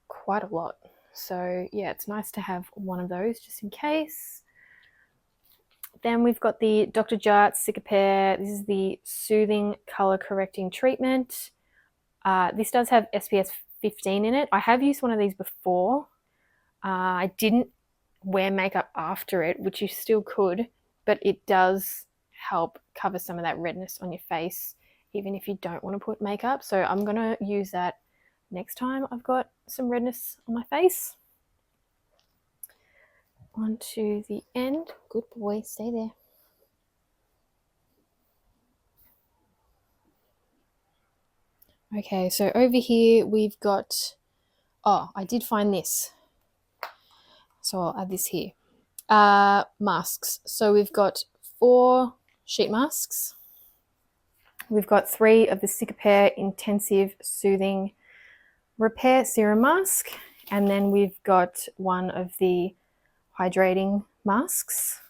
[SPEAKER 1] quite a lot. So yeah, it's nice to have one of those just in case. Then we've got the Dr. Jart Cicapair. This is the Soothing Color Correcting Treatment. This does have SPF 15 in it. I have used one of these before. I didn't wear makeup after it, which you still could, but it does help cover some of that redness on your face, even if you don't want to put makeup. So I'm going to use that next time I've got some redness on my face. On to the end. Good boy, stay there. Okay, so over here we've got, oh, I did find this. So I'll add this here. Masks. So we've got 4 sheet masks. We've got 3 of the Cicapair Intensive Soothing Repair Serum Mask. And then we've got 1 of the hydrating masks.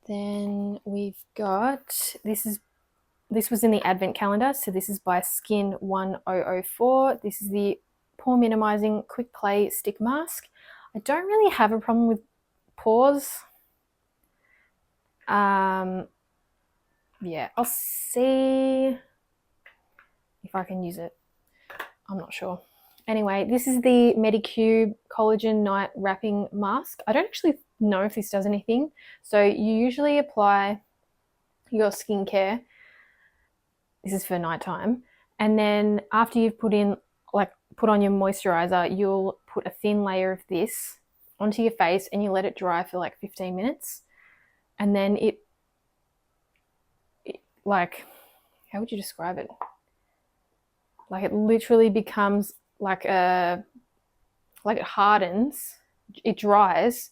[SPEAKER 1] Then we've got, this was in the advent calendar, so this is by Skin 1004. This is the Pore Minimizing Quick Clay Stick Mask. I don't really have a problem with pores. Yeah, I'll see if I can use it. I'm not sure. Anyway, this is the Medicube Collagen Night Wrapping Mask. I don't actually know if this does anything. So you usually apply your skincare. This is for nighttime. And then after you've put on your moisturizer, you'll put a thin layer of this onto your face and you let it dry for like 15 minutes. And then it like, how would you describe it? Like it literally becomes like it hardens, it dries,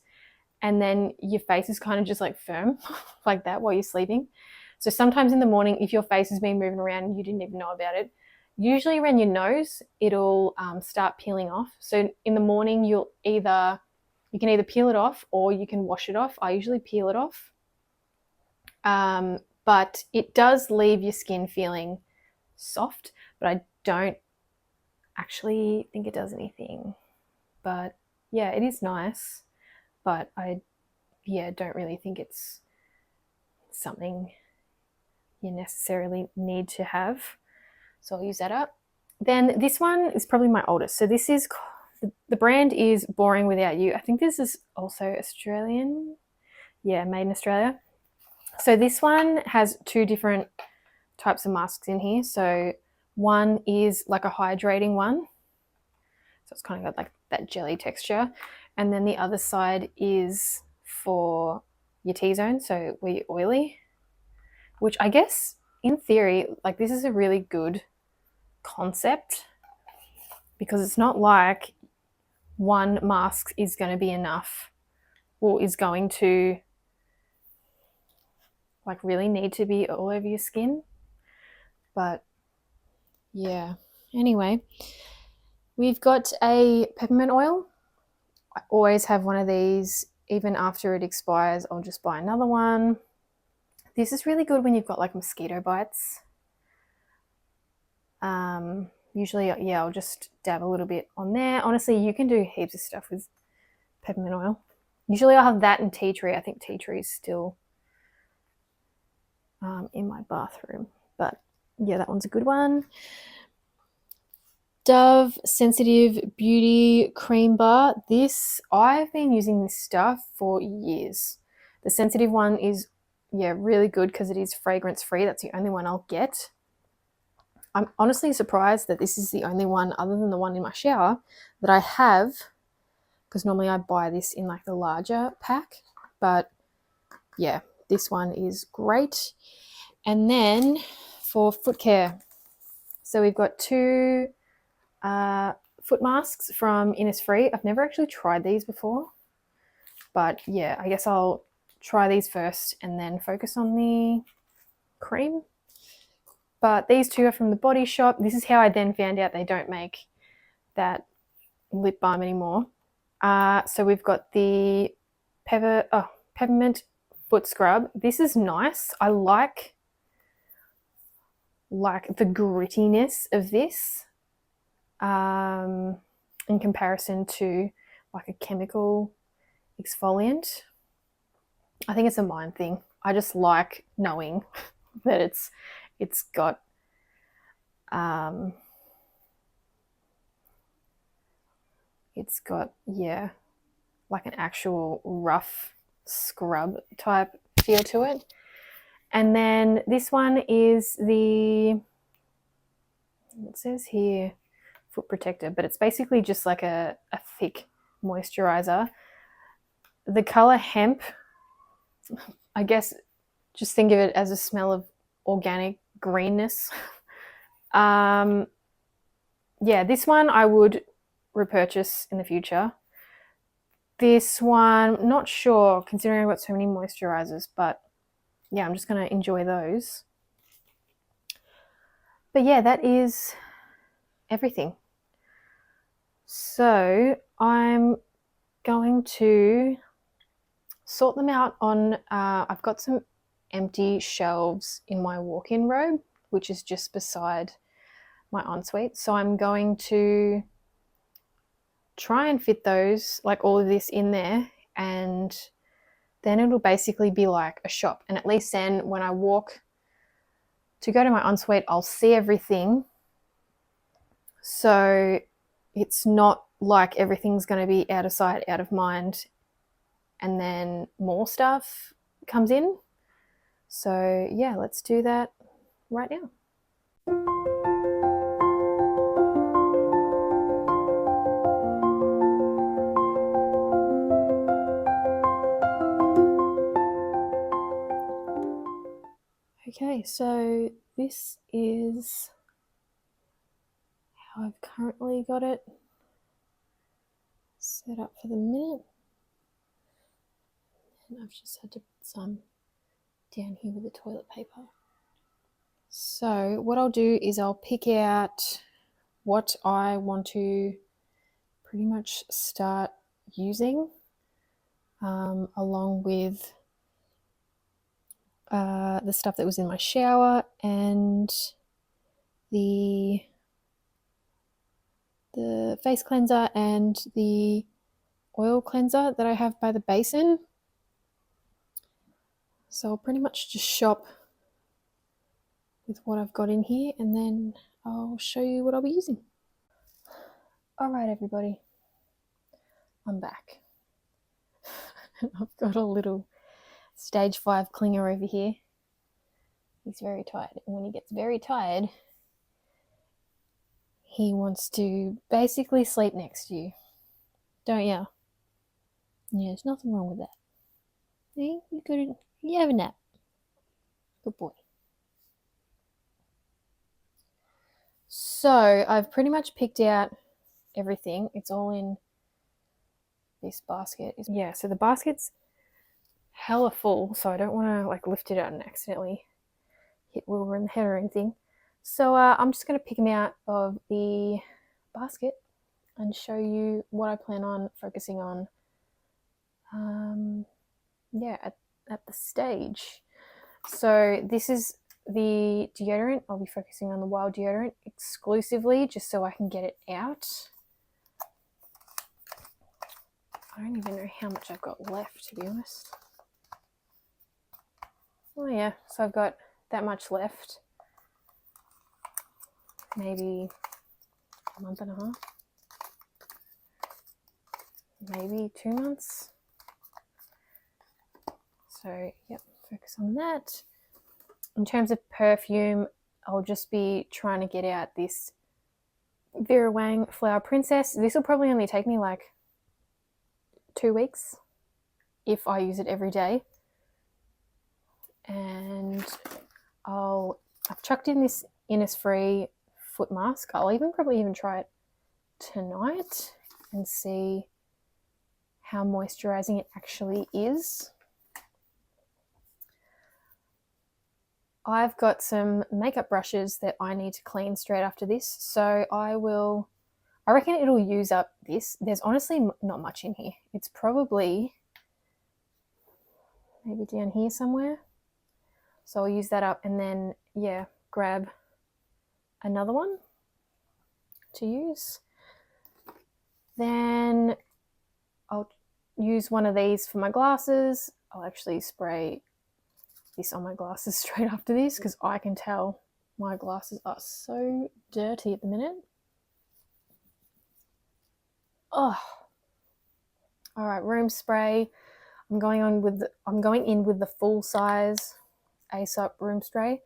[SPEAKER 1] and then your face is kind of just like firm like that while you're sleeping. So sometimes in the morning, if your face has been moving around and you didn't even know about it, usually around your nose, it'll start peeling off. So in the morning, you can either peel it off or you can wash it off. I usually peel it off. But it does leave your skin feeling soft, but I don't actually think it does anything. But yeah, it is nice, but I don't really think it's something you necessarily need to have. So I'll use that up. Then this one is probably my oldest. So this is, the brand is Boring Without You. I think this is also Australian. Yeah, made in Australia. So this one has 2 different types of masks in here. So one is like a hydrating one. So it's kind of got like that jelly texture. And then the other side is for your T-zone, so where you're oily, which I guess in theory, like this is a really good concept because it's not like one mask is going to be enough or is going to like really need to be all over your skin. But yeah, anyway, we've got a peppermint oil. I always have one of these. Even after it expires, I'll just buy another one. This is really good when you've got like mosquito bites. Usually, yeah, I'll just dab a little bit on there. Honestly, you can do heaps of stuff with peppermint oil. Usually I'll have that and tea tree. I think tea tree is still in my bathroom. But yeah, that one's a good one. Dove Sensitive Beauty Cream Bar. I've been using this stuff for years. The sensitive one is, really good because it is fragrance free. That's the only one I'll get. I'm honestly surprised that this is the only one other than the one in my shower that I have, because normally I buy this in like the larger pack. But yeah, this one is great. And then for foot care, so we've got 2 foot masks from Innisfree. I've never actually tried these before, but yeah, I guess I'll try these first and then focus on the cream. But these 2 are from the Body Shop. This is how I then found out they don't make that lip balm anymore. So we've got the peppermint foot scrub. This is nice. I like the grittiness of this in comparison to like a chemical exfoliant. I think it's a mind thing. I just like knowing that it's got like an actual rough scrub type feel to it. And then this one is it says here foot protector, but it's basically just like a thick moisturizer. The color hemp, I guess just think of it as a smell of organic greenness. This one I would repurchase in the future. This one, not sure, considering I've got so many moisturizers, but yeah, I'm just going to enjoy those. But yeah, that is everything. So I'm going to sort them out on, I've got some empty shelves in my walk-in robe, which is just beside my ensuite. So I'm going to try and fit those, like all of this in there, and then it'll basically be like a shop. And at least then when I walk to go to my ensuite, I'll see everything. So it's not like everything's going to be out of sight, out of mind, and then more stuff comes in. So yeah, let's do that right now. Okay, so this is how I've currently got it set up for the minute. And I've just had to put some down here with the toilet paper. So what I'll do is I'll pick out what I want to pretty much start using, along with the stuff that was in my shower and the face cleanser and the oil cleanser that I have by the basin. So I'll pretty much just shop with what I've got in here, and then I'll show you what I'll be using. All right, everybody, I'm back. I've got a little stage 5 clinger over here. He's very tired, and when he gets very tired, he wants to basically sleep next to you, don't you? Yeah, there's nothing wrong with that. Hey, you have a nap. Good boy. So I've pretty much picked out everything. It's all in this basket. Yeah, so the basket's hella full, so I don't want to like lift it out and accidentally hit Wilbur in the head or anything. So I'm just going to pick them out of the basket and show you what I plan on focusing on at the stage. So this is the deodorant. I'll be focusing on the Wild deodorant exclusively just so I can get it out. I don't even know how much I've got left, to be honest. Oh yeah, so I've got that much left. Maybe a month and a half. Maybe 2 months. So, yep, focus on that. In terms of perfume, I'll just be trying to get out this Vera Wang Flower Princess. This will probably only take me like 2 weeks if I use it every day. And I've chucked in this Innisfree foot mask. I'll probably even try it tonight and see how moisturizing it actually is. I've got some makeup brushes that I need to clean straight after this, so I reckon it'll use up this. There's honestly not much in here. It's probably maybe down here somewhere. So I'll use that up and then, yeah, grab another one to use. Then I'll use one of these for my glasses. I'll actually spray this on my glasses straight after this because I can tell my glasses are so dirty at the minute. Oh, all right, room spray. I'm going in with the full size Aesop room spray.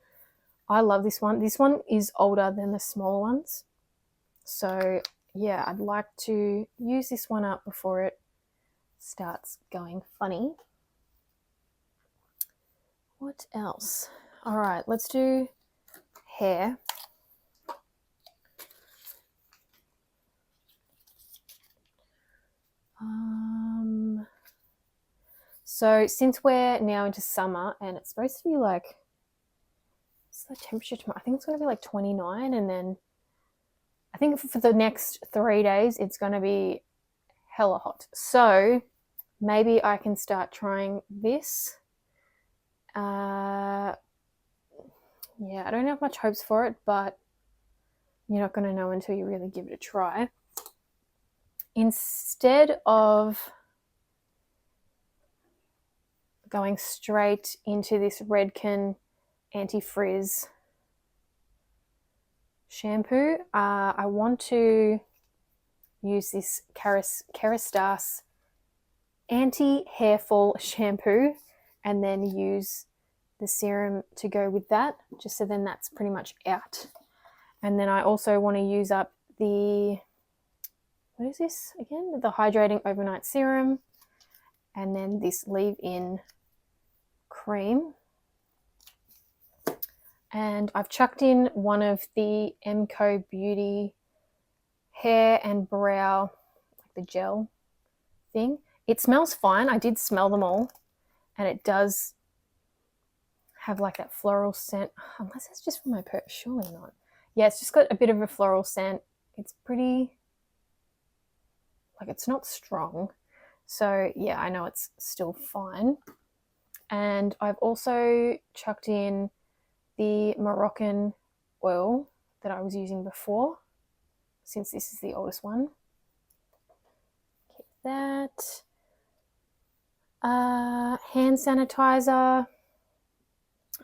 [SPEAKER 1] I love this one. This one is older than the smaller ones, so yeah, I'd like to use this one up before it starts going funny. What else? All right, let's do hair. So since we're now into summer and it's supposed to be like, what's the temperature tomorrow? I think it's going to be like 29, and then I think for the next 3 days it's going to be hella hot. So maybe I can start trying this. Yeah, I don't have much hopes for it, but you're not going to know until you really give it a try. Instead of going straight into this Redken anti-frizz shampoo, I want to use this Kerastase anti-hair fall shampoo and then use the serum to go with that, just so then that's pretty much out. And then I also want to use up the, what is this again? The Hydrating Overnight Serum, and then this leave-in cream. And I've chucked in one of the Emco Beauty hair and brow, like the gel thing. It smells fine. I did smell them all, and it does have like that floral scent, unless it's just from my purse. Surely not. Yeah, it's just got a bit of a floral scent. It's pretty, like, it's not strong. So yeah, I know it's still fine. And I've also chucked in the Moroccan oil that I was using before, since this is the oldest one. Keep that. Hand sanitizer.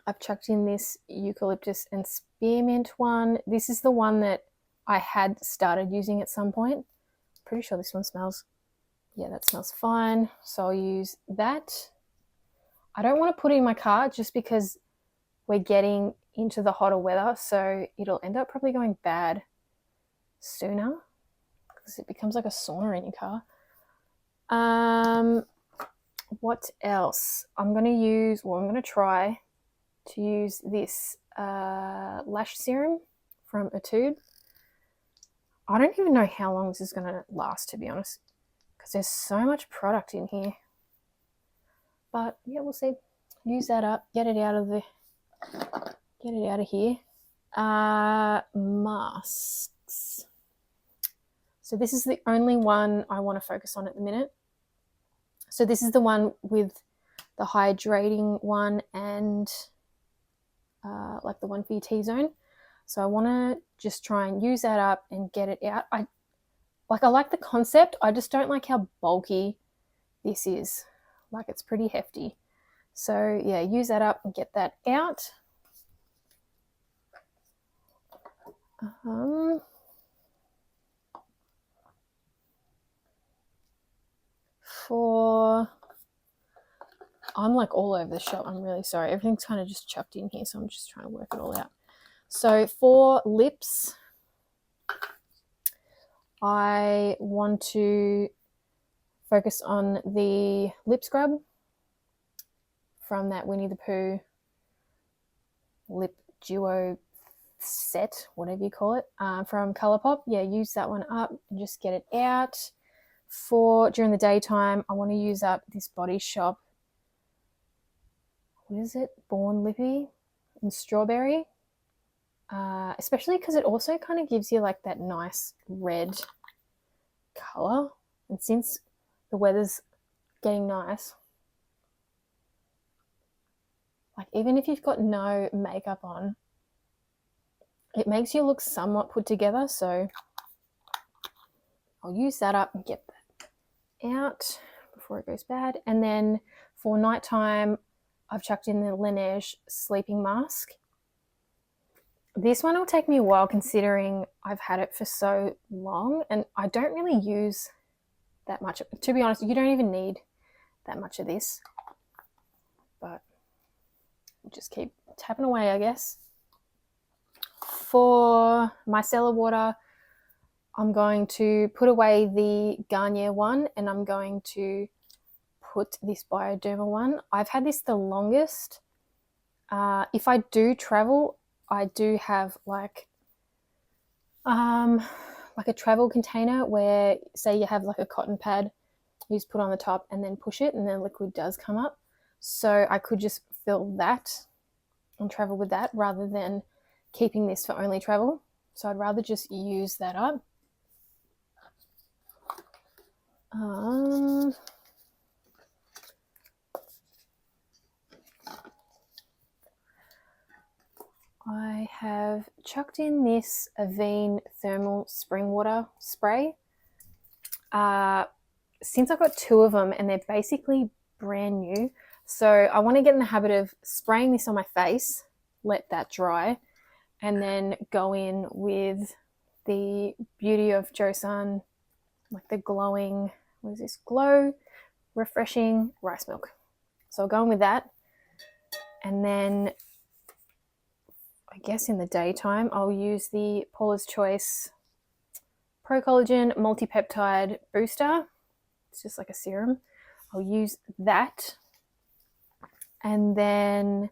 [SPEAKER 1] I've chucked in this eucalyptus and spearmint one. This is the one that I had started using at some point. Pretty sure this one smells, yeah, that smells fine. So I'll use that. I don't want to put it in my car just because we're getting into the hotter weather, so it'll end up probably going bad sooner because it becomes like a sauna in your car. What else? I'm going to try to use this lash serum from Etude. I don't even know how long this is going to last, to be honest, because there's so much product in here. But yeah, we'll see. Use that up, get it out of here. Masks. So this is the only one I want to focus on at the minute. So this is the one with the hydrating one and like the one for your T-zone. So I want to just try and use that up and get it out. I like the concept. I just don't like how bulky this is. Like, it's pretty hefty. So yeah, use that up and get that out. I'm like all over the shop. I'm really sorry. Everything's kind of just chucked in here, so I'm just trying to work it all out. So for lips, I want to focus on the lip scrub from that Winnie the Pooh lip duo set, whatever you call it, from Colourpop. Yeah, use that one up and just get it out. For during the daytime, I want to use up this Body Shop, what is it, Born Lippy in Strawberry, especially because it also kind of gives you like that nice red colour, and since the weather's getting nice, like even if you've got no makeup on, it makes you look somewhat put together. So I'll use that up and get that out before it goes bad. And then for nighttime, I've chucked in the Laneige sleeping mask. This one will take me a while considering I've had it for so long, and I don't really use that much. To be honest, you don't even need that much of this, but just keep tapping away, I guess. For micellar water, I'm going to put away the Garnier one, and I'm going to put this Bioderma one. I've had this the longest. If I do travel, I do have like a travel container where, say you have like a cotton pad, you just put on the top and then push it and then liquid does come up. So I could just fill that and travel with that rather than keeping this for only travel. So I'd rather just use that up. I have chucked in this Avene thermal spring water spray. Since I've got two of them and they're basically brand new, so I want to get in the habit of spraying this on my face, let that dry, and then go in with the Beauty of Joseon, like the glowing, what is this? Glow Refreshing Rice Milk. So I'll go in with that, and then I guess in the daytime I'll use the Paula's Choice Pro Collagen Multi-Peptide Booster. It's just like a serum. I'll use that. And then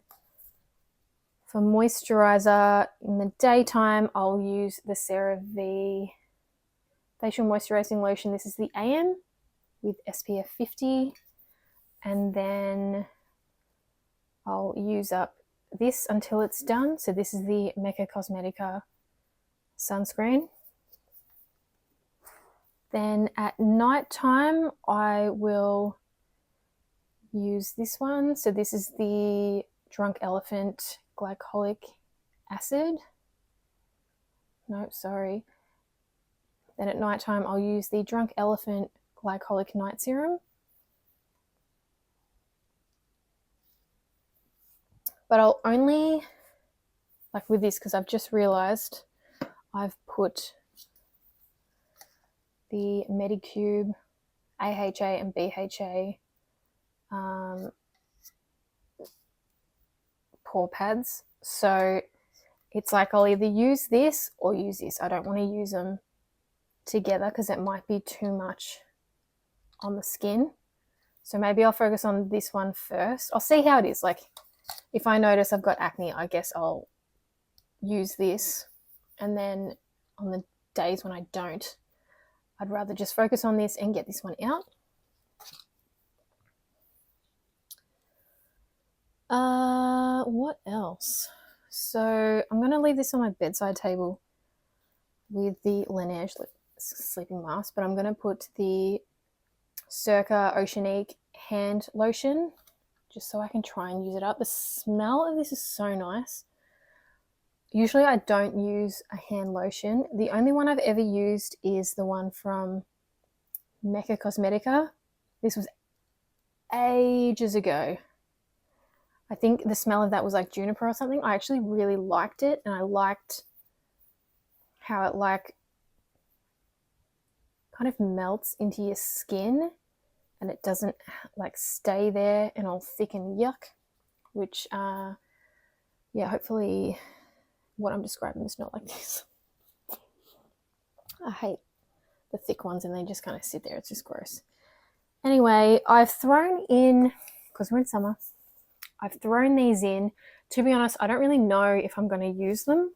[SPEAKER 1] For moisturizer in the daytime, I'll use the CeraVe facial moisturizing lotion. This is the AM with SPF 50. And then I'll use up this until it's done. So this is the Mecca Cosmetica sunscreen. Then at night time, I will use this one. So this is the Drunk Elephant glycolic acid. No, sorry. Then at night time, I'll use the Drunk Elephant glycolic night serum. But I'll only, like with this, because I've just realized I've put the Medicube AHA and BHA pore pads. So it's like I'll either use this or use this. I don't want to use them together because it might be too much on the skin. So maybe I'll focus on this one first. I'll see how it is. Like if I notice I've got acne, I guess I'll use this. And then on the days when I don't, I'd rather just focus on this and get this one out. What else? So I'm going to leave this on my bedside table with the Laneige sleeping mask, but I'm going to put the Circa Oceanique hand lotion just so I can try and use it up. The smell of this is so nice. Usually I don't use a hand lotion. The only one I've ever used is the one from Mecca Cosmetica. This was ages ago. I think the smell of that was like juniper or something. I actually really liked it, and I liked how it like kind of melts into your skin and it doesn't like stay there and all thick and yuck, which yeah, hopefully what I'm describing is not like this. I hate the thick ones and they just kind of sit there. It's just gross. Anyway, I've thrown in, because we're in summer, I've thrown these in. To be honest, I don't really know if I'm going to use them.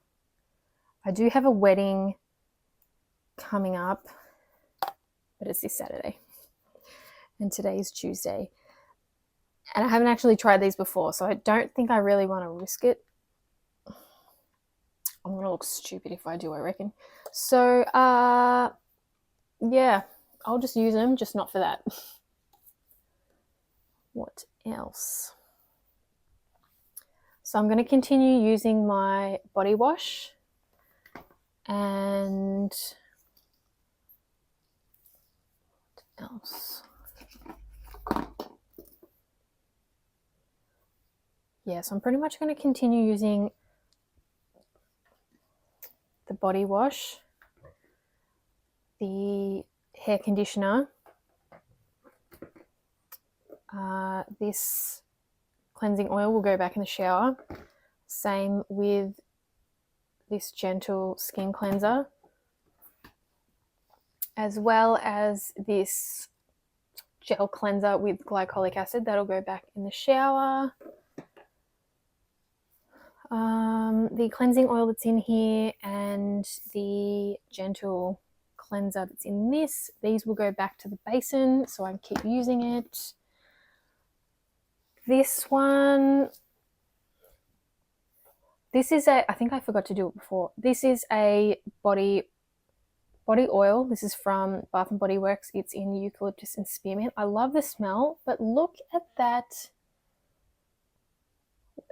[SPEAKER 1] I do have a wedding coming up, but it's this Saturday. And today is Tuesday. And I haven't actually tried these before, so I don't think I really want to risk it. I'm going to look stupid if I do, I reckon. So, yeah, I'll just use them, just not for that. What else? So I'm going to continue using my body wash, and what else? Yeah, so I'm pretty much going to continue using the body wash, the hair conditioner, this cleansing oil will go back in the shower. Same with this gentle skin cleanser, as well as this gel cleanser with glycolic acid. That'll go back in the shower. The cleansing oil that's in here and the gentle cleanser that's in this, these will go back to the basin so I can keep using it. This one, this is I think I forgot to do it before. This is a body oil. This is from Bath & Body Works. It's in eucalyptus and spearmint. I love the smell, but look at that.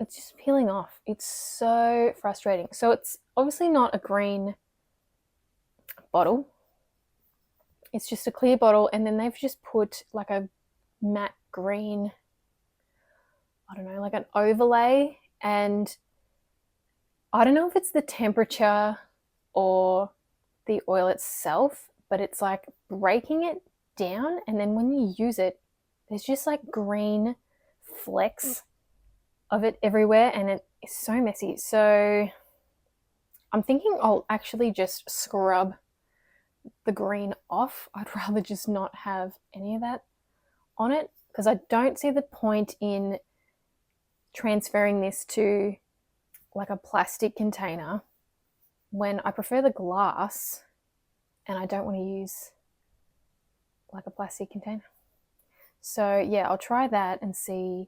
[SPEAKER 1] It's just peeling off. It's so frustrating. So it's obviously not a green bottle. It's just a clear bottle, and then they've just put like a matte green, I don't know, like an overlay. And I don't know if it's the temperature or the oil itself, but it's like breaking it down, and then when you use it, there's just like green flecks of it everywhere, and it is so messy. So I'm thinking I'll actually just scrub the green off. I'd rather just not have any of that on it, because I don't see the point in transferring this to like a plastic container when I prefer the glass and I don't want to use like a plastic container. So yeah, I'll try that and see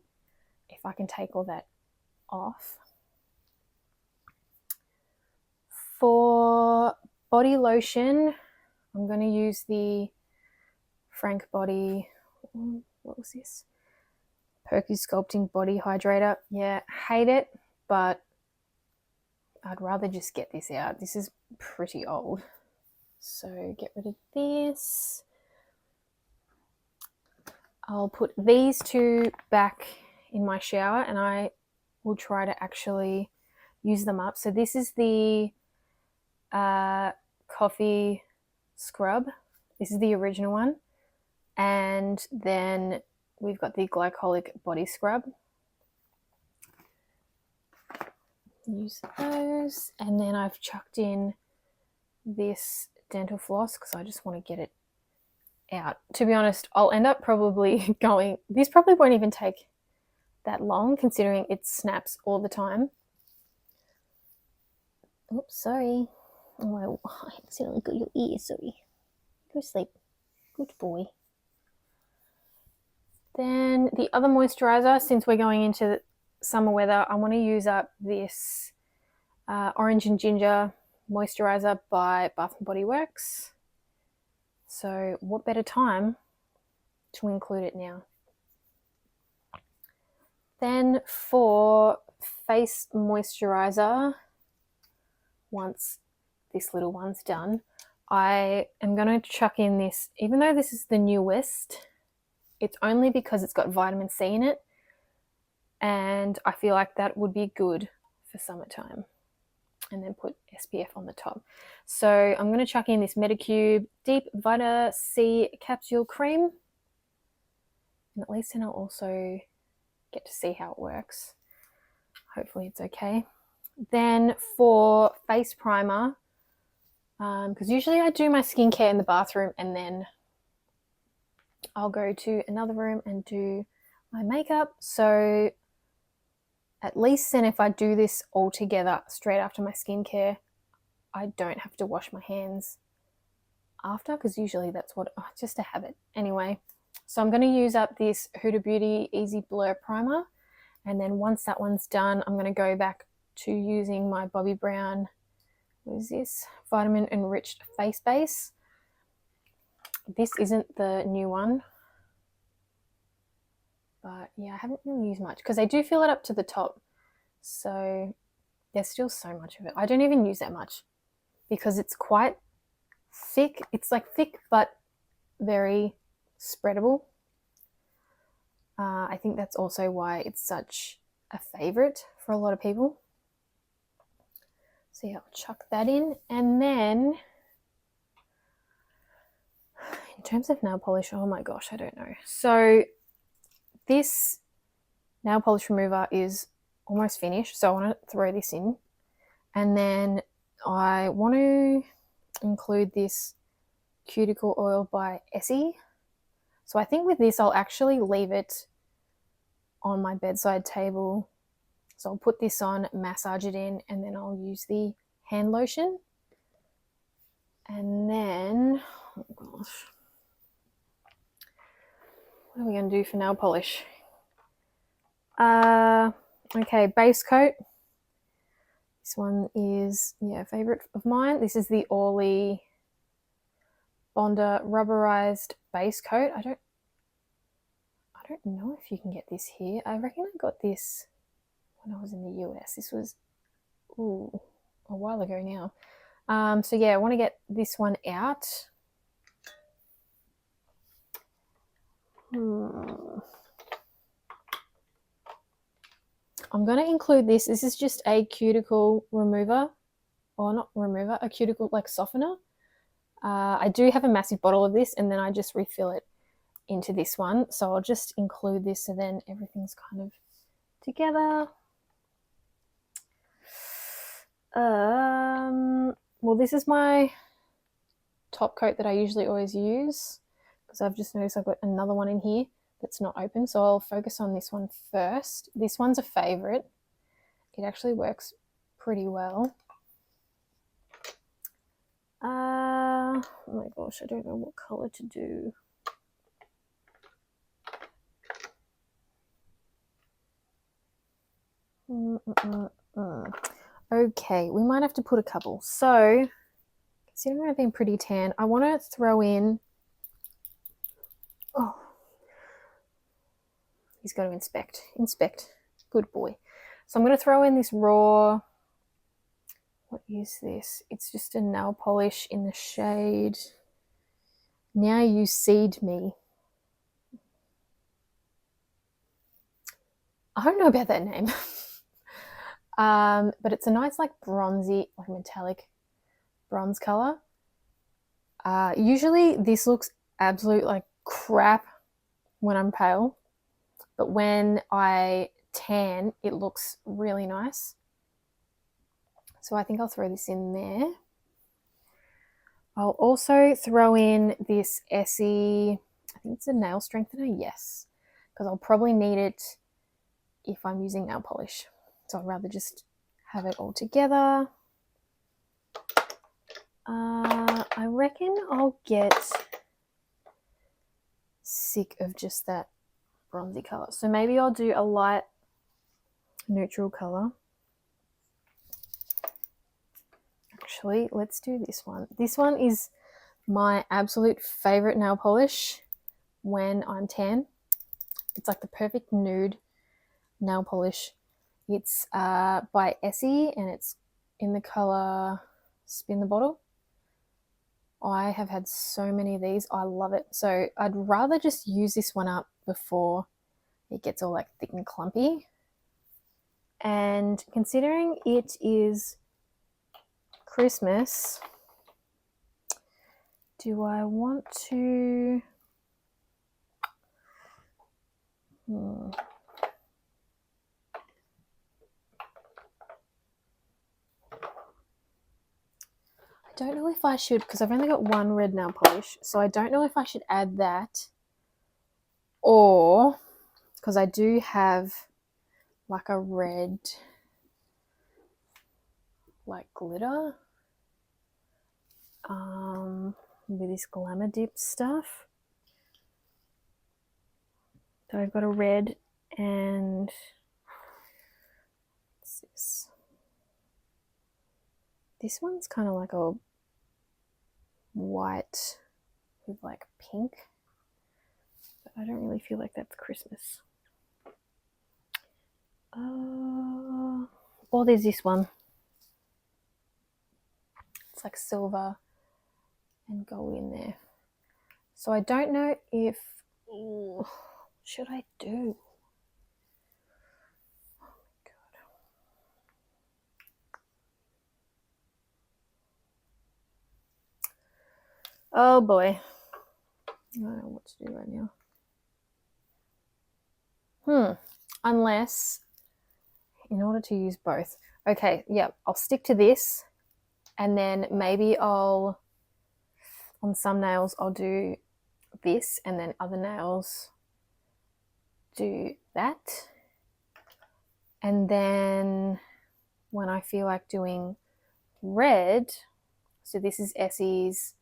[SPEAKER 1] if I can take all that off. For body lotion, I'm going to use the Frank Body, what was this? Perky Sculpting Body Hydrator. Yeah, hate it, but I'd rather just get this out. This is pretty old. So get rid of this. I'll put these two back in my shower and I will try to actually use them up. So this is the coffee scrub. This is the original one. And then we've got the glycolic body scrub. Use those. And then I've chucked in this dental floss because I just want to get it out. To be honest, I'll end up probably going, this probably won't even take that long considering it snaps all the time. Oops, sorry. Oh, I accidentally got your ear, sorry. Go sleep. Good boy. Then the other moisturizer, since we're going into summer weather, I want to use up this Orange and Ginger moisturizer by Bath & Body Works. So what better time to include it now? Then for face moisturizer, once this little one's done, I am going to chuck in this, even though this is the newest, it's only because it's got vitamin C in it, and I feel like that would be good for summertime. And then put SPF on the top. So I'm going to chuck in this Medicube Deep Vita C Capsule Cream. And at least then I'll also get to see how it works. Hopefully it's okay. Then for face primer, because usually I do my skincare in the bathroom and then I'll go to another room and do my makeup. So at least then if I do this all together straight after my skincare, I don't have to wash my hands after, because usually that's what, just a habit. Anyway, so I'm going to use up this Huda Beauty Easy Blur Primer. And then once that one's done, I'm going to go back to using my Bobbi Brown, what is this? Vitamin Enriched Face Base. This isn't the new one. But yeah, I haven't really used much because they do fill it up to the top. So there's still so much of it. I don't even use that much because it's quite thick. It's like thick but very spreadable. I think that's also why it's such a favorite for a lot of people. So yeah, I'll chuck that in. And then in terms of nail polish, oh my gosh, I don't know. So this nail polish remover is almost finished, so I want to throw this in. And then I want to include this cuticle oil by Essie. So I think with this, I'll actually leave it on my bedside table. So I'll put this on, massage it in, and then I'll use the hand lotion. And then, oh gosh, what are we going to do for nail polish? Okay, base coat. This one is, yeah, a favorite of mine. This is the Orly Bonder rubberized base coat. I don't know if you can get this here. I reckon I got this when I was in the US. This was a while ago now. So yeah, I want to get this one out. I'm going to include this. This is just a cuticle remover, or not remover, a cuticle like softener. I do have a massive bottle of this and then I just refill it into this one. So I'll just include this so then everything's kind of together. Well, this is my top coat that I usually always use because I've just noticed I've got another one in here that's not open. So I'll focus on this one first. This one's a favorite. It actually works pretty well. Oh my gosh, I don't know what color to do. Okay, we might have to put a couple. So, considering I've been pretty tan, I want to throw in... Oh, he's got to inspect. Inspect. Good boy. So I'm going to throw in this raw... What is this? It's just a nail polish in the shade Now You Seed Me. I don't know about that name. But it's a nice like bronzy, like metallic bronze color. Usually this looks absolute like crap when I'm pale, but when I tan, it looks really nice. So I think I'll throw this in there. I'll also throw in this Essie, I think it's a nail strengthener, yes, because I'll probably need it if I'm using nail polish. So I'd rather just have it all together. I reckon I'll get sick of just that bronzy color. So maybe I'll do a light neutral color. Actually, let's do this one. This one is my absolute favorite nail polish when I'm tan. It's like the perfect nude nail polish. It's by Essie and it's in the color Spin the Bottle. I have had so many of these. I love it. So I'd rather just use this one up before it gets all like thick and clumpy. And considering it is Christmas, do I want to... I don't know if I should, because I've only got one red nail polish, so I don't know if I should add that, or because I do have like a red like glitter with this Glamour Dip stuff. So I've got a red and what's this? This one's kind of like a white with like pink, but I don't really feel like that's Christmas. Or there's this one. It's like silver and gold in there. So I don't know if... what should I do? Oh boy. I don't know what to do right now. Unless, in order to use both. Okay, yeah, I'll stick to this. And then maybe on some nails, I'll do this. And then other nails, do that. And then when I feel like doing red, so this is Essie's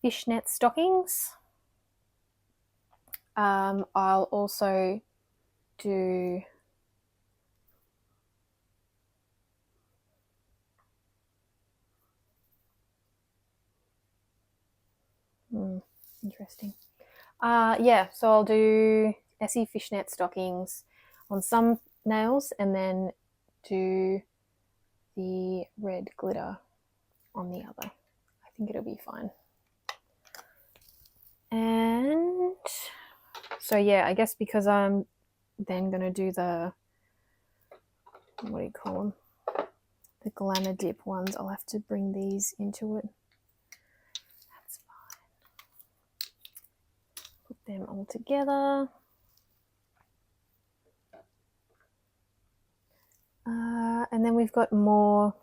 [SPEAKER 1] fishnet stockings. I'll also do interesting. Yeah, so I'll do Essie fishnet stockings on some nails and then do the red glitter on the other. I think it'll be fine. And so yeah, I guess because I'm then going to do the, what do you call them? The Glamour Dip ones, I'll have to bring these into it. That's fine. Put them all together. And then we've got more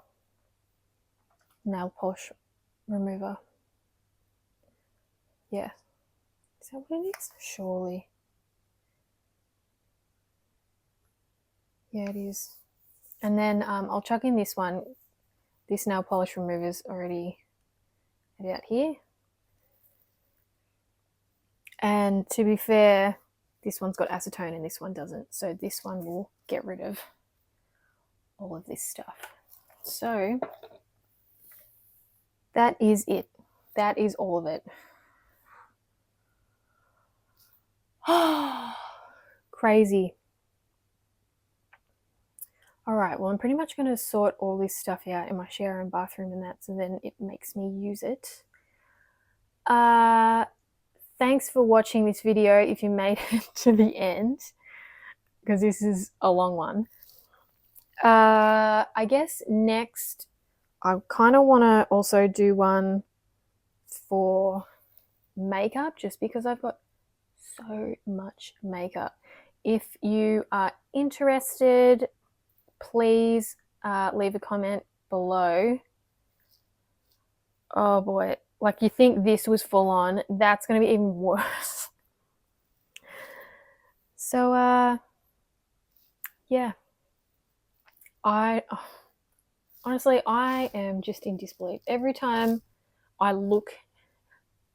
[SPEAKER 1] nail polish remover. Yeah. Is that what it is? Surely. Yeah, it is. And then I'll chuck in this one. This nail polish remover's already out here. And to be fair, this one's got acetone and this one doesn't. So this one will get rid of all of this stuff. So that is it. That is all of it. Crazy. All right, well, I'm pretty much going to sort all this stuff out in my shower and bathroom and that, so then it makes me use it. Thanks for watching this video if you made it to the end, because this is a long one. I guess next I kind of want to also do one for makeup, just because I've got so much makeup. If you are interested, please leave a comment below. Oh boy, like you think this was full on, that's going to be even worse. So yeah, honestly, I am just in disbelief. Every time I look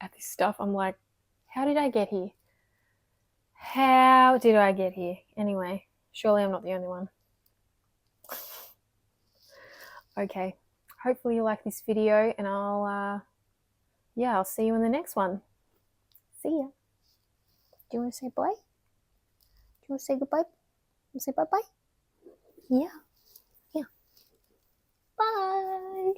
[SPEAKER 1] at this stuff, I'm like, how did I get here? How did I get here? Anyway, surely I'm not the only one. Okay, hopefully you like this video, and I'll see you in the next one. See ya. Do you want to say bye? Do you want to say goodbye? You say bye-bye? Yeah. Bye.